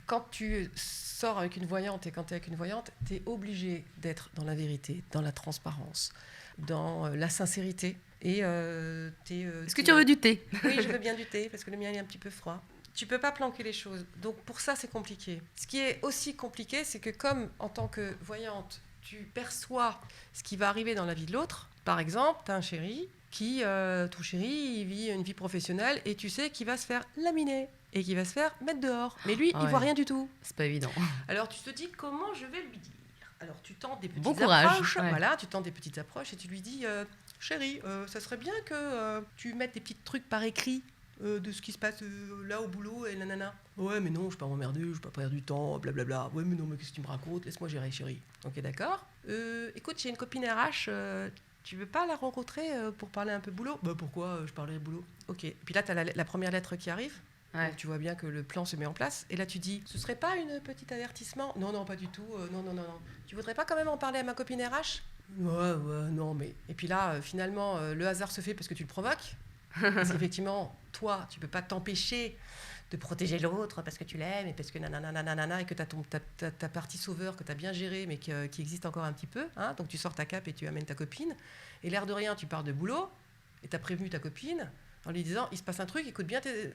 Quand tu sors avec une voyante et quand tu es avec une voyante, tu es obligé d'être dans la vérité, dans la transparence, dans la sincérité. Et est-ce que tu veux du thé ? Oui, je veux bien du thé, parce que le mien est un petit peu froid. Tu peux pas planquer les choses. Donc pour ça, c'est compliqué. Ce qui est aussi compliqué, c'est que comme en tant que voyante, tu perçois ce qui va arriver dans la vie de l'autre. Par exemple, tu as un chéri ton chéri, il vit une vie professionnelle et tu sais qu'il va se faire laminer et qu'il va se faire mettre dehors. Mais lui, il voit rien du tout. C'est pas évident. Alors tu te dis comment je vais lui dire. Alors tu tentes des petites bon courage, approches. ouais. Voilà, tu tentes des petites approches et tu lui dis chéri, ça serait bien que tu mettes des petits trucs par écrit de ce qui se passe là au boulot et nanana. Ouais, mais non, je ne vais pas m'emmerder, je ne vais pas perdre du temps, blablabla. Ouais, mais non, mais qu'est-ce que tu me racontes ? Laisse-moi gérer, chérie. Ok, d'accord. Écoute, j'ai une copine RH, tu veux pas la rencontrer pour parler un peu boulot ? Bah pourquoi je parlerais boulot ? Ok. Et puis là, tu as la première lettre qui arrive. Ouais. Donc, tu vois bien que le plan se met en place. Et là, tu dis, ce serait pas une petite avertissement ? Non, pas du tout. Non. Tu voudrais pas quand même en parler à ma copine RH ? Ouais, non, mais... Et puis là, finalement, le hasard se fait parce que tu le provoques. Parce qu'effectivement, toi, tu peux pas t'empêcher de protéger l'autre parce que tu l'aimes et parce que nanana et que tu as ta partie sauveur que tu as bien gérée mais qui existe encore un petit peu. Hein, donc tu sors ta cape et tu amènes ta copine. Et l'air de rien, tu pars de boulot et tu as prévenu ta copine en lui disant il se passe un truc,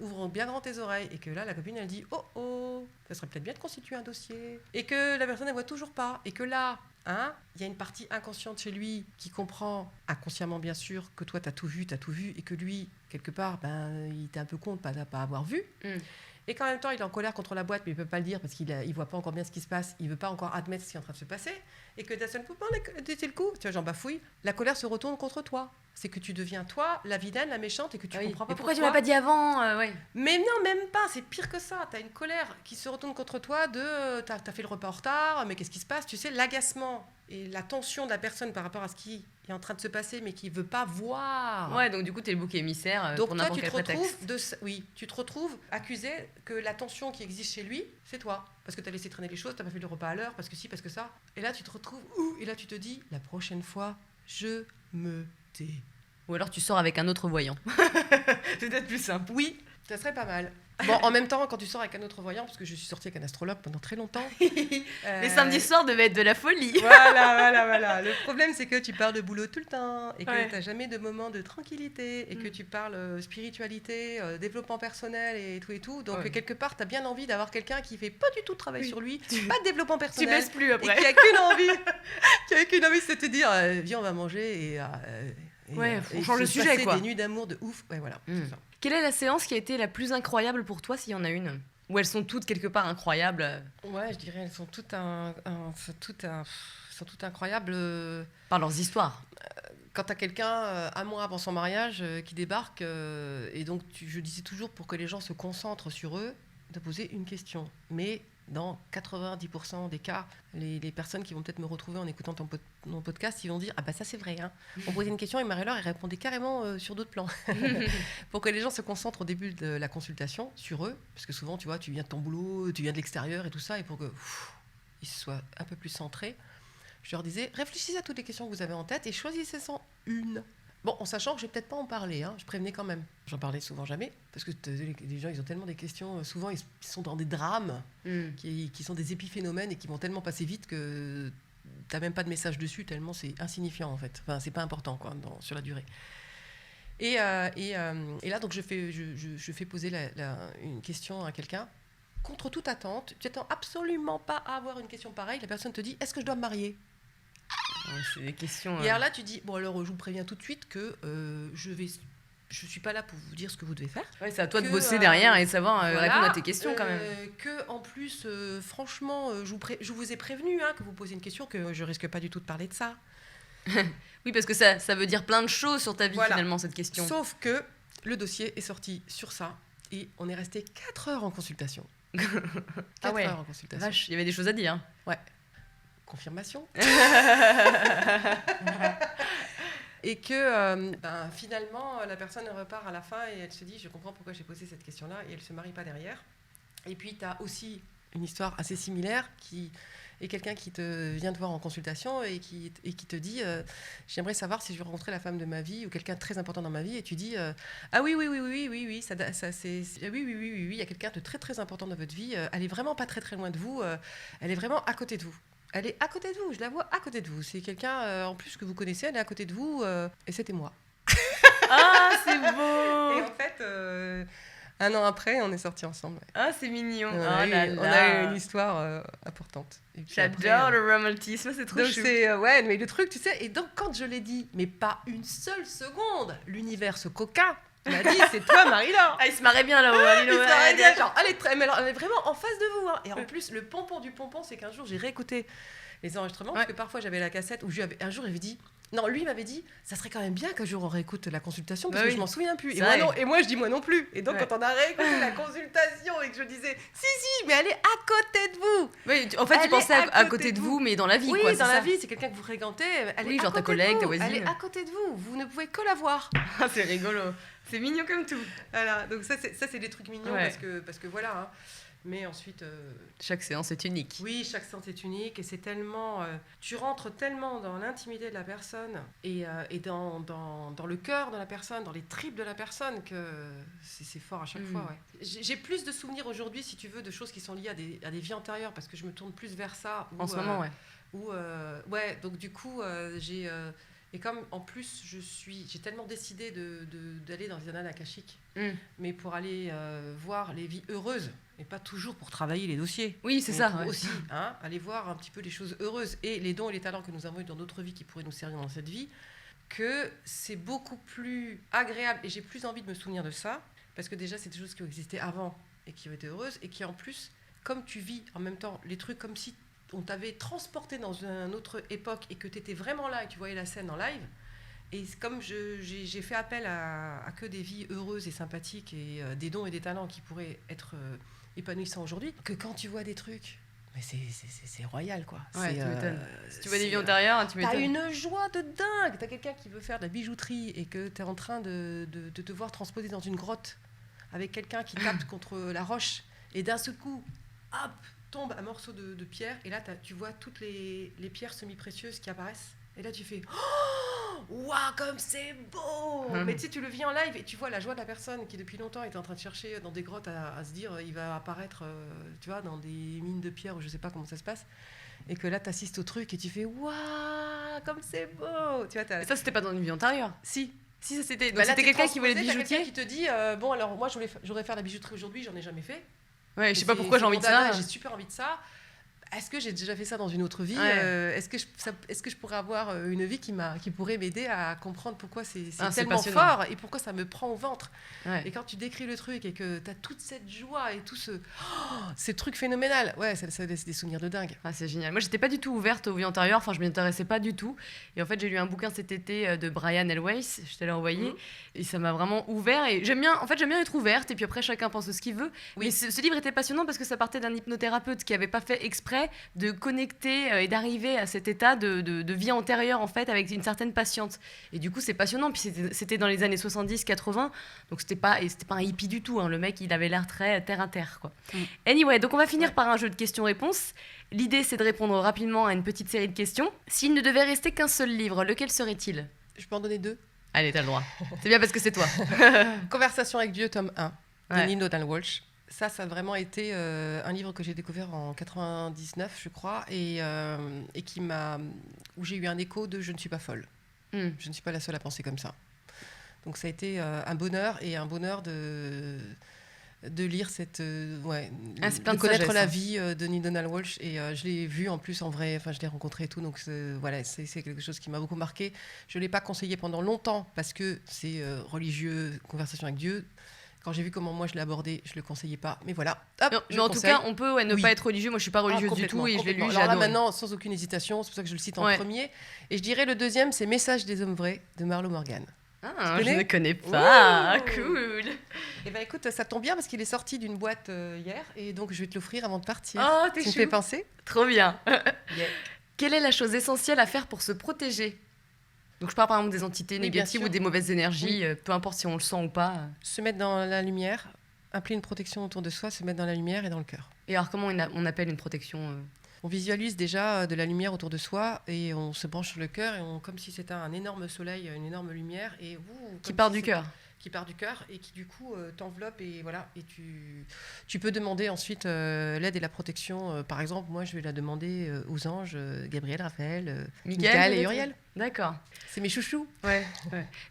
ouvre bien grand tes oreilles. Et que là, la copine, elle dit oh, ça serait peut-être bien de constituer un dossier. Et que la personne, elle voit toujours pas. Et que là, il y a une partie inconsciente chez lui qui comprend, inconsciemment bien sûr, que toi, tu as tout vu, et que lui, quelque part, il était un peu con de ne pas avoir vu. Et qu'en même temps, il est en colère contre la boîte, mais il ne peut pas le dire parce qu'il ne voit pas encore bien ce qui se passe, il ne veut pas encore admettre ce qui est en train de se passer, et que d'un seul coup, c'est le coup, tu vois, j'en bafouille, la colère se retourne contre toi. C'est que tu deviens toi, la vilaine, la méchante, et que tu comprends pas pourquoi tu m'as pas dit avant ouais. Mais non, même pas, c'est pire que ça. Tu as une colère qui se retourne contre toi de t'as fait le repas en retard, mais qu'est-ce qui se passe? Tu sais, l'agacement et la tension de la personne par rapport à ce qui est en train de se passer, mais qui veut pas voir. Ouais, donc du coup, t'es le bouc émissaire Donc pour toi, n'importe quel prétexte. tu te retrouves accusé que la tension qui existe chez lui, c'est toi. Parce que tu as laissé traîner les choses, tu n'as pas fait le repas à l'heure, parce que si, parce que ça. Et là, tu te retrouves, et là, tu te dis, la prochaine fois, je me tais. Ou alors tu sors avec un autre voyant. C'est peut-être plus simple. Oui, ça serait pas mal. Bon, en même temps, quand tu sors avec un autre voyant, parce que je suis sortie avec un astrologue pendant très longtemps. Les samedis soirs devaient être de la folie. Voilà. Le problème, c'est que tu parles de boulot tout le temps et que tu n'as jamais de moment de tranquillité et que tu parles spiritualité, développement personnel et tout. Donc, quelque part, tu as bien envie d'avoir quelqu'un qui fait pas du tout de travail sur lui, pas de développement personnel. Tu baisses plus après. Et qui a qu'une envie, c'est de te dire viens, on va manger et on change le sujet, quoi. Des nuits d'amour de ouf. Ouais, voilà. C'est ça. Quelle est la séance qui a été la plus incroyable pour toi, s'il y en a une? Ou elles sont toutes quelque part incroyables? Ouais, je dirais elles sont toutes incroyables. Par leurs histoires. Quand tu as quelqu'un, un mois avant son mariage, qui débarque, et donc je disais toujours, pour que les gens se concentrent sur eux, de poser une question. Mais dans 90% des cas, les personnes qui vont peut-être me retrouver en écoutant ton podcast, ils vont dire « Ah bah ça c'est vrai, hein. On posait une question et Marie-Laure, elle répondait carrément sur d'autres plans. » Pour que les gens se concentrent au début de la consultation sur eux, parce que souvent, tu vois, tu viens de ton boulot, tu viens de l'extérieur et tout ça, et pour qu'ils soient un peu plus centrés, je leur disais « Réfléchissez à toutes les questions que vous avez en tête et choisissez-en une. » Bon, en sachant que je vais peut-être pas en parler, hein, je prévenais quand même. J'en parlais souvent jamais, parce que les gens, ils ont tellement des questions. Souvent, ils sont dans des drames qui sont des épiphénomènes et qui vont tellement passer vite que t'as même pas de message dessus, tellement c'est insignifiant en fait. Enfin, c'est pas important quoi, sur la durée. Et là, donc, je fais poser une question à quelqu'un. Contre toute attente, tu n'attends absolument pas à avoir une question pareille. La personne te dit « Est-ce que je dois me marier ?» C'est des questions. Et alors là, tu dis, bon alors je vous préviens tout de suite que je suis pas là pour vous dire ce que vous devez faire. Ouais, c'est à toi de bosser derrière et de savoir répondre à tes questions quand même. Que en plus, franchement, je vous ai prévenu que vous posez une question, que je risque pas du tout de parler de ça. Oui, parce que ça veut dire plein de choses sur ta vie finalement, cette question. Sauf que le dossier est sorti sur ça et on est resté 4 heures en consultation. 4 heures en consultation. Vache, il y avait des choses à dire. Ouais. Confirmation. Et que finalement, la personne repart à la fin et elle se dit, je comprends pourquoi j'ai posé cette question-là, et elle ne se marie pas derrière. Et puis, tu as aussi une histoire assez similaire qui est quelqu'un qui vient te voir en consultation et qui te dit, j'aimerais savoir si je vais rencontrer la femme de ma vie ou quelqu'un de très important dans ma vie, et tu dis, ah oui, ça c'est, oui, il y a quelqu'un de très très important dans votre vie, elle est vraiment pas très très loin de vous, elle est vraiment à côté de vous. Elle est à côté de vous, je la vois à côté de vous. C'est quelqu'un, en plus, que vous connaissez, elle est à côté de vous, et c'était moi. Ah, c'est beau. Et en fait, 1 an après, on est sortis ensemble. Ah, c'est mignon. On a eu une histoire importante. J'adore le romantisme, c'est trop donc chou. Ouais, mais le truc, tu sais, et donc quand je l'ai dit, mais pas une seule seconde, l'univers se coquin. Il m'a dit, c'est toi, Marie-Laure. Ah, il se marrait bien là-haut. Il se marrait bien, genre, elle est vraiment en face de vous. Hein. Et en plus, le pompon du pompon, c'est qu'un jour, j'ai réécouté les enregistrements, parce que parfois, j'avais la cassette, où un jour, il avait dit... Non, lui m'avait dit, ça serait quand même bien qu'un jour on réécoute la consultation, parce que je m'en souviens plus. Et moi, je dis moi non plus. Et donc, quand on a réécouté la consultation et que je disais, si, mais elle est à côté de vous. Oui, en fait, tu pensais à côté de vous, mais dans la vie. Oui, quoi, dans la vie, c'est quelqu'un que vous fréquentez. Elle est genre ta collègue, ta voisine. Elle est à côté de vous. Vous ne pouvez que la voir. C'est rigolo. C'est mignon comme tout. Voilà, donc ça, c'est des trucs mignons, parce que voilà. Hein. Mais ensuite... chaque séance est unique. Oui, chaque séance est unique et c'est tellement... tu rentres tellement dans l'intimité de la personne et dans le cœur de la personne, dans les tripes de la personne que c'est fort à chaque fois. Ouais. J'ai plus de souvenirs aujourd'hui, si tu veux, de choses qui sont liées à des vies antérieures parce que je me tourne plus vers ça. En ce moment, ouais. Donc du coup, j'ai... et comme en plus j'ai tellement décidé d'aller dans les annales akashiques, mais pour aller voir les vies heureuses et pas toujours pour travailler les dossiers. Oui, c'est ça. Aussi, aller voir un petit peu les choses heureuses et les dons et les talents que nous avons eu dans notre vie qui pourraient nous servir dans cette vie, que c'est beaucoup plus agréable et j'ai plus envie de me souvenir de ça parce que déjà c'est des choses qui ont existé avant et qui ont été heureuses et qui en plus, comme tu vis en même temps les trucs comme si on t'avait transporté dans une autre époque et que tu étais vraiment là et que tu voyais la scène en live. Et comme j'ai fait appel à que des vies heureuses et sympathiques et des dons et des talents qui pourraient être épanouissant aujourd'hui, que quand tu vois des trucs, mais c'est royal, quoi. Ouais, C'est, tu m'étonnes. Si tu vois des vies c'est, antérieures, tu T'as m'étonnes. une joie de dingue. T'as quelqu'un qui veut faire de la bijouterie et que t'es en train de te voir transposer dans une grotte avec quelqu'un qui tape contre la roche et d'un seul coup, hop, tombe un morceau de pierre et là tu vois toutes les pierres semi-précieuses qui apparaissent et là tu fais oh, waouh, comme c'est beau. Mais tu sais, tu le vis en live et tu vois la joie de la personne qui depuis longtemps était en train de chercher dans des grottes à se dire il va apparaître tu vois, dans des mines de pierre ou je sais pas comment ça se passe. Et que là, tu assistes au truc et tu fais waouh, comme c'est beau. Tu vois, Mais ça, c'était pas dans une vie antérieure. Si. Si, ça c'était. Bah Donc là, c'était t'es quelqu'un qui voulait être transposé, t'as bijoutier. quelqu'un qui te dit bon, alors moi, j'aurais faire la bijouterie aujourd'hui, j'en ai jamais fait. Ouais, je sais Et pas pourquoi j'ai c'est envie mon de dada, ça. j'ai super envie de ça. Est-ce que j'ai déjà fait ça dans une autre vie? Ouais. Est-ce que je pourrais avoir une vie qui pourrait m'aider à comprendre pourquoi c'est Ah, c'est tellement passionnant. fort et pourquoi ça me prend au ventre? Ouais. Et quand tu décris le truc et que tu as toute cette joie et tout ces trucs phénoménal, ouais, ça laisse des souvenirs de dingue. Ah, c'est génial. Moi, j'étais pas du tout ouverte aux vies antérieures. Enfin, je m'y intéressais pas du tout. Et en fait, j'ai lu un bouquin cet été de Brian Elway. Je te l'ai envoyé. Mhm. Et ça m'a vraiment ouvert. Et j'aime bien être ouverte. Et puis après, chacun pense ce qu'il veut. Oui. Mais ce livre était passionnant parce que ça partait d'un hypnothérapeute qui avait pas fait exprès de connecter et d'arriver à cet état de vie antérieure, en fait, avec une certaine patience. Et du coup, c'est passionnant. Puis c'était dans les années 70-80. Donc, c'était pas un hippie du tout. Hein. Le mec, il avait l'air très terre à terre, quoi. Anyway, donc on va finir par un jeu de questions-réponses. L'idée, c'est de répondre rapidement à une petite série de questions. S'il ne devait rester qu'un seul livre, lequel serait-il? Je peux en donner 2. Allez, t'as le droit. C'est bien parce que c'est toi. Conversation avec Dieu, tome 1, Ouais. de Neale Donald Walsh. Ça a vraiment été un livre que j'ai découvert en 99, je crois, et où j'ai eu un écho de je ne suis pas folle. Hmm. Je ne suis pas la seule à penser comme ça. Donc ça a été un bonheur de lire Ah, c'est plein de de connaître sagesse, la hein. vie de Neale Donald Walsh et je l'ai vu en plus en vrai, enfin je l'ai rencontré et tout, donc c'est quelque chose qui m'a beaucoup marqué. Je l'ai pas conseillé pendant longtemps parce que c'est religieux, conversation avec Dieu. Quand j'ai vu comment moi je l'ai abordé, je le conseillais pas, mais voilà. Hop, Non, je mais en le tout conseille. cas, on peut ne Oui. pas être religieux. Moi, je suis pas religieuse du tout et je l'ai lu, complètement. j'ai Alors là adoré. maintenant, sans aucune hésitation, c'est pour ça que je le cite en Ouais. premier. Et je dirais le deuxième, c'est Message des hommes vrais de Marlo Morgan. Ah, Tu je connais ne connais pas. Ouh. Cool. Eh ben écoute, ça tombe bien parce qu'il est sorti d'une boîte hier et donc je vais te l'offrir avant de partir. Oh, t'es Tu me chou. fais penser? Trop bien. Yeah. Quelle est la chose essentielle à faire pour se protéger? Donc, je parle par exemple des entités Oui, bien négatives sûr. ou des mauvaises énergies, peu importe si on le sent ou pas. Se mettre dans la lumière, appeler une protection autour de soi, se mettre dans la lumière et dans le cœur. Et alors, comment on appelle une protection On visualise déjà de la lumière autour de soi et on se branche sur le cœur et comme si c'était un énorme soleil, une énorme lumière et qui comme part si du c'était- cœur? qui part du cœur et qui du coup t'enveloppe et voilà et tu peux demander ensuite l'aide et la protection. Par exemple, moi je vais la demander aux anges Gabriel, Raphaël, Michael et peut-être Uriel. D'accord. C'est mes chouchous. Ouais.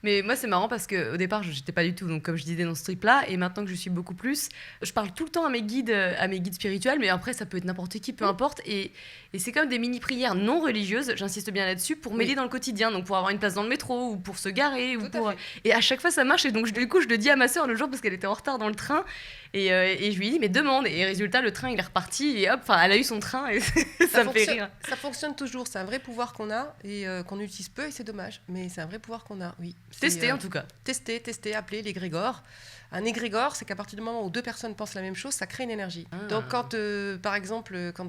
Mais moi, c'est marrant parce qu'au départ, je n'étais pas du tout, donc comme je disais dans ce trip-là, et maintenant que je suis beaucoup plus, je parle tout le temps à mes guides spirituels, mais après, ça peut être n'importe qui, peu importe. Et c'est comme des mini-prières non religieuses, j'insiste bien là-dessus, pour m'aider dans le quotidien, donc pour avoir une place dans le métro, ou pour se garer, ou Tout à pour... fait. Et à chaque fois, ça marche, et donc du coup, je le dis à ma sœur le jour parce qu'elle était en retard dans le train, et je lui dis, mais demande. Et résultat, le train, il est reparti, et hop, elle a eu son train, et ça me fait rire. Ça fonctionne toujours. C'est un vrai pouvoir qu'on a et qu'on utilise peu et c'est dommage. Mais c'est un vrai pouvoir qu'on a, oui. Tester, en tout cas. Tester, appeler l'égrégore. Un égrégore, c'est qu'à partir du moment où deux personnes pensent la même chose, ça crée une énergie. Ah. Donc, par exemple, quand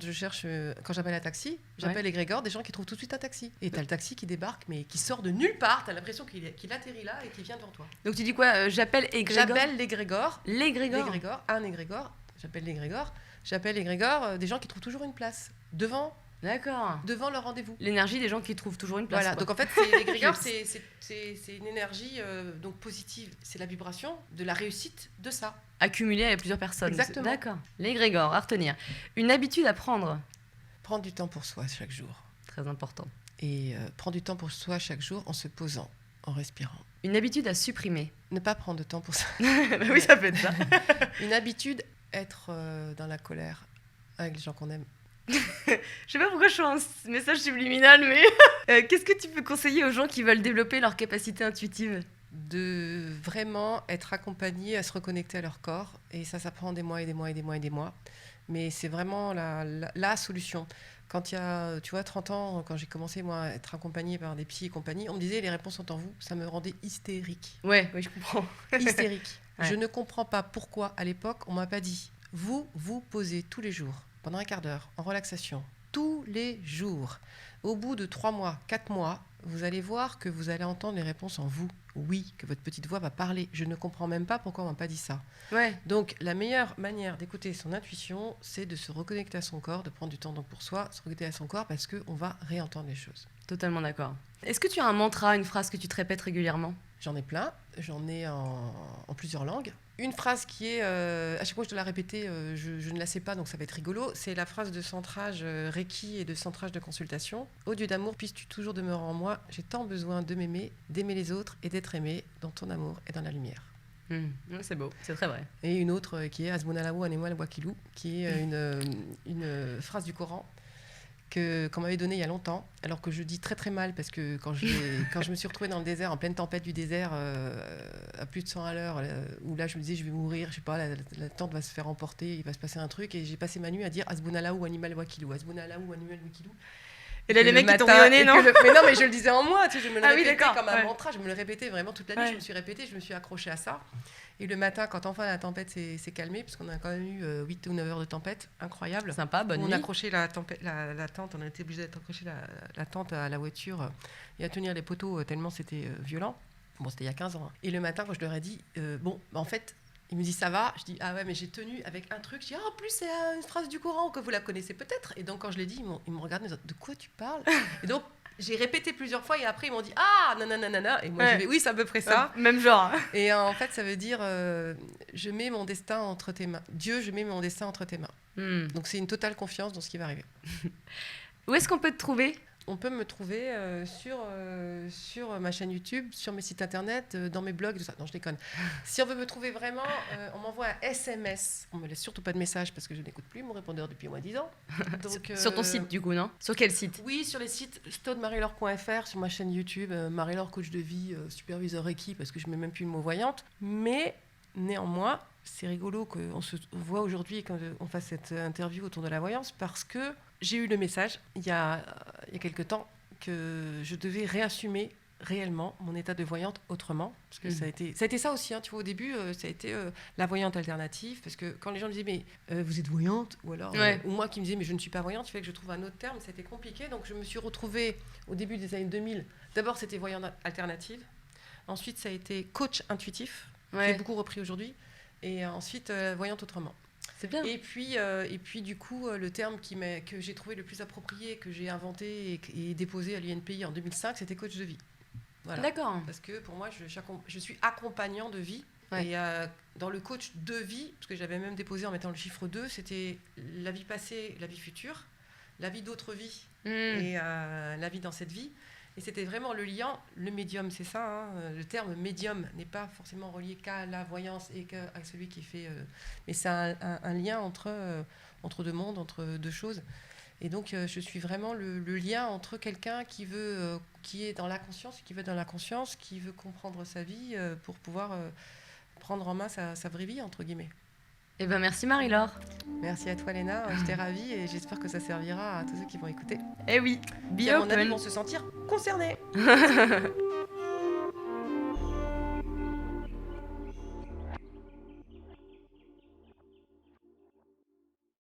j'appelle un taxi, j'appelle l'égrégore, des gens qui trouvent tout de suite un taxi. Et t'as le taxi qui débarque, mais qui sort de nulle part. T'as l'impression qu'il atterrit là et qu'il vient devant toi. Donc tu dis quoi j'appelle égrégore. J'appelle l'égrégore. L'égrégore. Un égrégore. J'appelle l'égrégore. J'appelle l'égrégore des gens qui trouvent toujours une place devant D'accord. leur rendez-vous. L'énergie des gens qui trouvent toujours une place. Voilà, quoi. donc en fait, l'égrégore, c'est une énergie donc positive. C'est la vibration de la réussite de ça. Accumulée avec plusieurs personnes. Exactement. D'accord. L'égrégore, à retenir. Une habitude à prendre. Prendre du temps pour soi chaque jour. Très important. Et prendre du temps pour soi chaque jour en se posant, en respirant. Une habitude à supprimer. Ne pas prendre de temps pour ça. Bah oui, ça peut être ça. Une habitude, être dans la colère avec les gens qu'on aime. Je sais pas pourquoi je fais un message subliminal, mais qu'est-ce que tu peux conseiller aux gens qui veulent développer leur capacité intuitive? De vraiment être accompagnés à se reconnecter à leur corps. Et ça prend des mois et des mois et des mois et des mois. Mais c'est vraiment la solution. Quand il y a, tu vois, 30 ans, quand j'ai commencé, moi, à être accompagnée par des psys et compagnie, on me disait, les réponses sont en vous. Ça me rendait hystérique. Ouais, oui, je comprends. Hystérique. Ouais. Je ne comprends pas pourquoi, à l'époque, on m'a pas dit, Vous vous posez tous les jours, pendant un quart d'heure, en relaxation, tous les jours. Au bout de 3 mois, 4 mois, vous allez voir que vous allez entendre les réponses en vous. Oui, que votre petite voix va parler. Je ne comprends même pas pourquoi on m'a pas dit ça. Ouais. Donc, la meilleure manière d'écouter son intuition, c'est de se reconnecter à son corps, de prendre du temps donc pour soi, se reconnecter à son corps parce qu'on va réentendre les choses. Totalement d'accord. Est-ce que tu as un mantra, une phrase que tu te répètes régulièrement ? J'en ai plein, j'en ai en plusieurs langues. Une phrase qui est, à chaque fois que je dois la répéter, je ne la sais pas, donc ça va être rigolo. C'est la phrase de centrage Reiki et de centrage de consultation. Ô Dieu d'amour, puisses-tu toujours demeurer en moi, j'ai tant besoin de m'aimer, d'aimer les autres et d'être aimé dans ton amour et dans la lumière. C'est beau, c'est très vrai. Et une autre qui est Hasbunallahu wa ni'mal wakil, qui est une phrase du Coran qu'on m'avait donnée il y a longtemps, alors que je dis très très mal, parce que quand je me suis retrouvée dans le désert, en pleine tempête du désert, à plus de 100 à l'heure, où là je me disais je vais mourir, je sais pas, la tente va se faire emporter, il va se passer un truc, et j'ai passé ma nuit à dire Hasbunallahu wa ni'mal wakil, Hasbunallahu wa ni'mal wakil. Et là, les mecs qui t'ont ri au nez, non ? Mais non, mais je le disais en moi, tu sais, je me le répétais comme un ouais. mantra, je me le répétais vraiment toute la nuit, je me suis répétée, je me suis accrochée à ça. Et le matin, quand enfin la tempête s'est calmée, parce qu'on a quand même eu 8 ou 9 heures de tempête, incroyable. Sympa, bonne nuit. On a accroché la tente, on a été obligé d'accrocher la tente à la voiture et à tenir les poteaux tellement c'était violent. Bon, c'était il y a 15 ans. Hein. Et le matin, quand je leur ai dit, en fait, il me dit ça va. Je dis ah ouais, mais j'ai tenu avec un truc. Je dis en plus c'est une phrase du Coran que vous la connaissez peut-être. Et donc quand je l'ai dit, ils m'ont regardé, de quoi tu parles ? Et donc j'ai répété plusieurs fois et après ils m'ont dit ah nanana. Et moi j'ai dit oui, c'est à peu près ça. Même genre. Et en fait ça veut dire je mets mon destin entre tes mains. Dieu, je mets mon destin entre tes mains. Donc c'est une totale confiance dans ce qui va arriver. Où est-ce qu'on peut te trouver ? On peut me trouver sur ma chaîne YouTube, sur mes sites internet, dans mes blogs, tout ça. Non, je déconne. Si on veut me trouver vraiment, on m'envoie un SMS. On me laisse surtout pas de message parce que je n'écoute plus mon répondeur depuis au moins 10 ans. Donc, sur ton site, du coup, non ? Sur quel site ? Oui, sur les sites stonemarylor.fr, sur ma chaîne YouTube, Marie-Laure, coach de vie, superviseur Reiki, parce que je mets même plus le mot voyante. Mais néanmoins, c'est rigolo qu'on se voit aujourd'hui et qu'on fasse cette interview autour de la voyance parce que j'ai eu le message il y a quelque temps que je devais réassumer réellement mon état de voyante autrement. Parce que ça a été ça aussi, hein, tu vois, au début, ça a été la voyante alternative. Parce que quand les gens me disaient, mais vous êtes voyante ? Ou alors, ou moi qui me disais, mais je ne suis pas voyante, il fallait que je trouve un autre terme, c'était compliqué. Donc je me suis retrouvée au début des années 2000. D'abord, c'était voyante alternative. Ensuite, ça a été coach intuitif, qui est beaucoup repris aujourd'hui. Et ensuite, voyante autrement. C'est bien. Et puis du coup, le terme que j'ai trouvé le plus approprié, que j'ai inventé et déposé à l'UNPI en 2005, c'était coach de vie. Voilà. D'accord. Parce que pour moi, je suis accompagnant de vie. Ouais. Et dans le coach de vie, parce que j'avais même déposé en mettant le chiffre 2, c'était la vie passée, la vie future, la vie d'autre vie et la vie dans cette vie. Et c'était vraiment le lien, le médium, c'est ça. Hein, le terme médium n'est pas forcément relié qu'à la voyance et qu'à celui qui fait... mais c'est un lien entre deux mondes, entre deux choses. Et donc, je suis vraiment le lien entre quelqu'un qui est dans la conscience, qui veut comprendre sa vie pour pouvoir prendre en main sa vraie vie, entre guillemets. Eh ben merci Marie-Laure. Merci à toi Léna, j'étais ravie et j'espère que ça servira à tous ceux qui vont écouter. Eh oui, qui à mon avis vont se sentir concernés.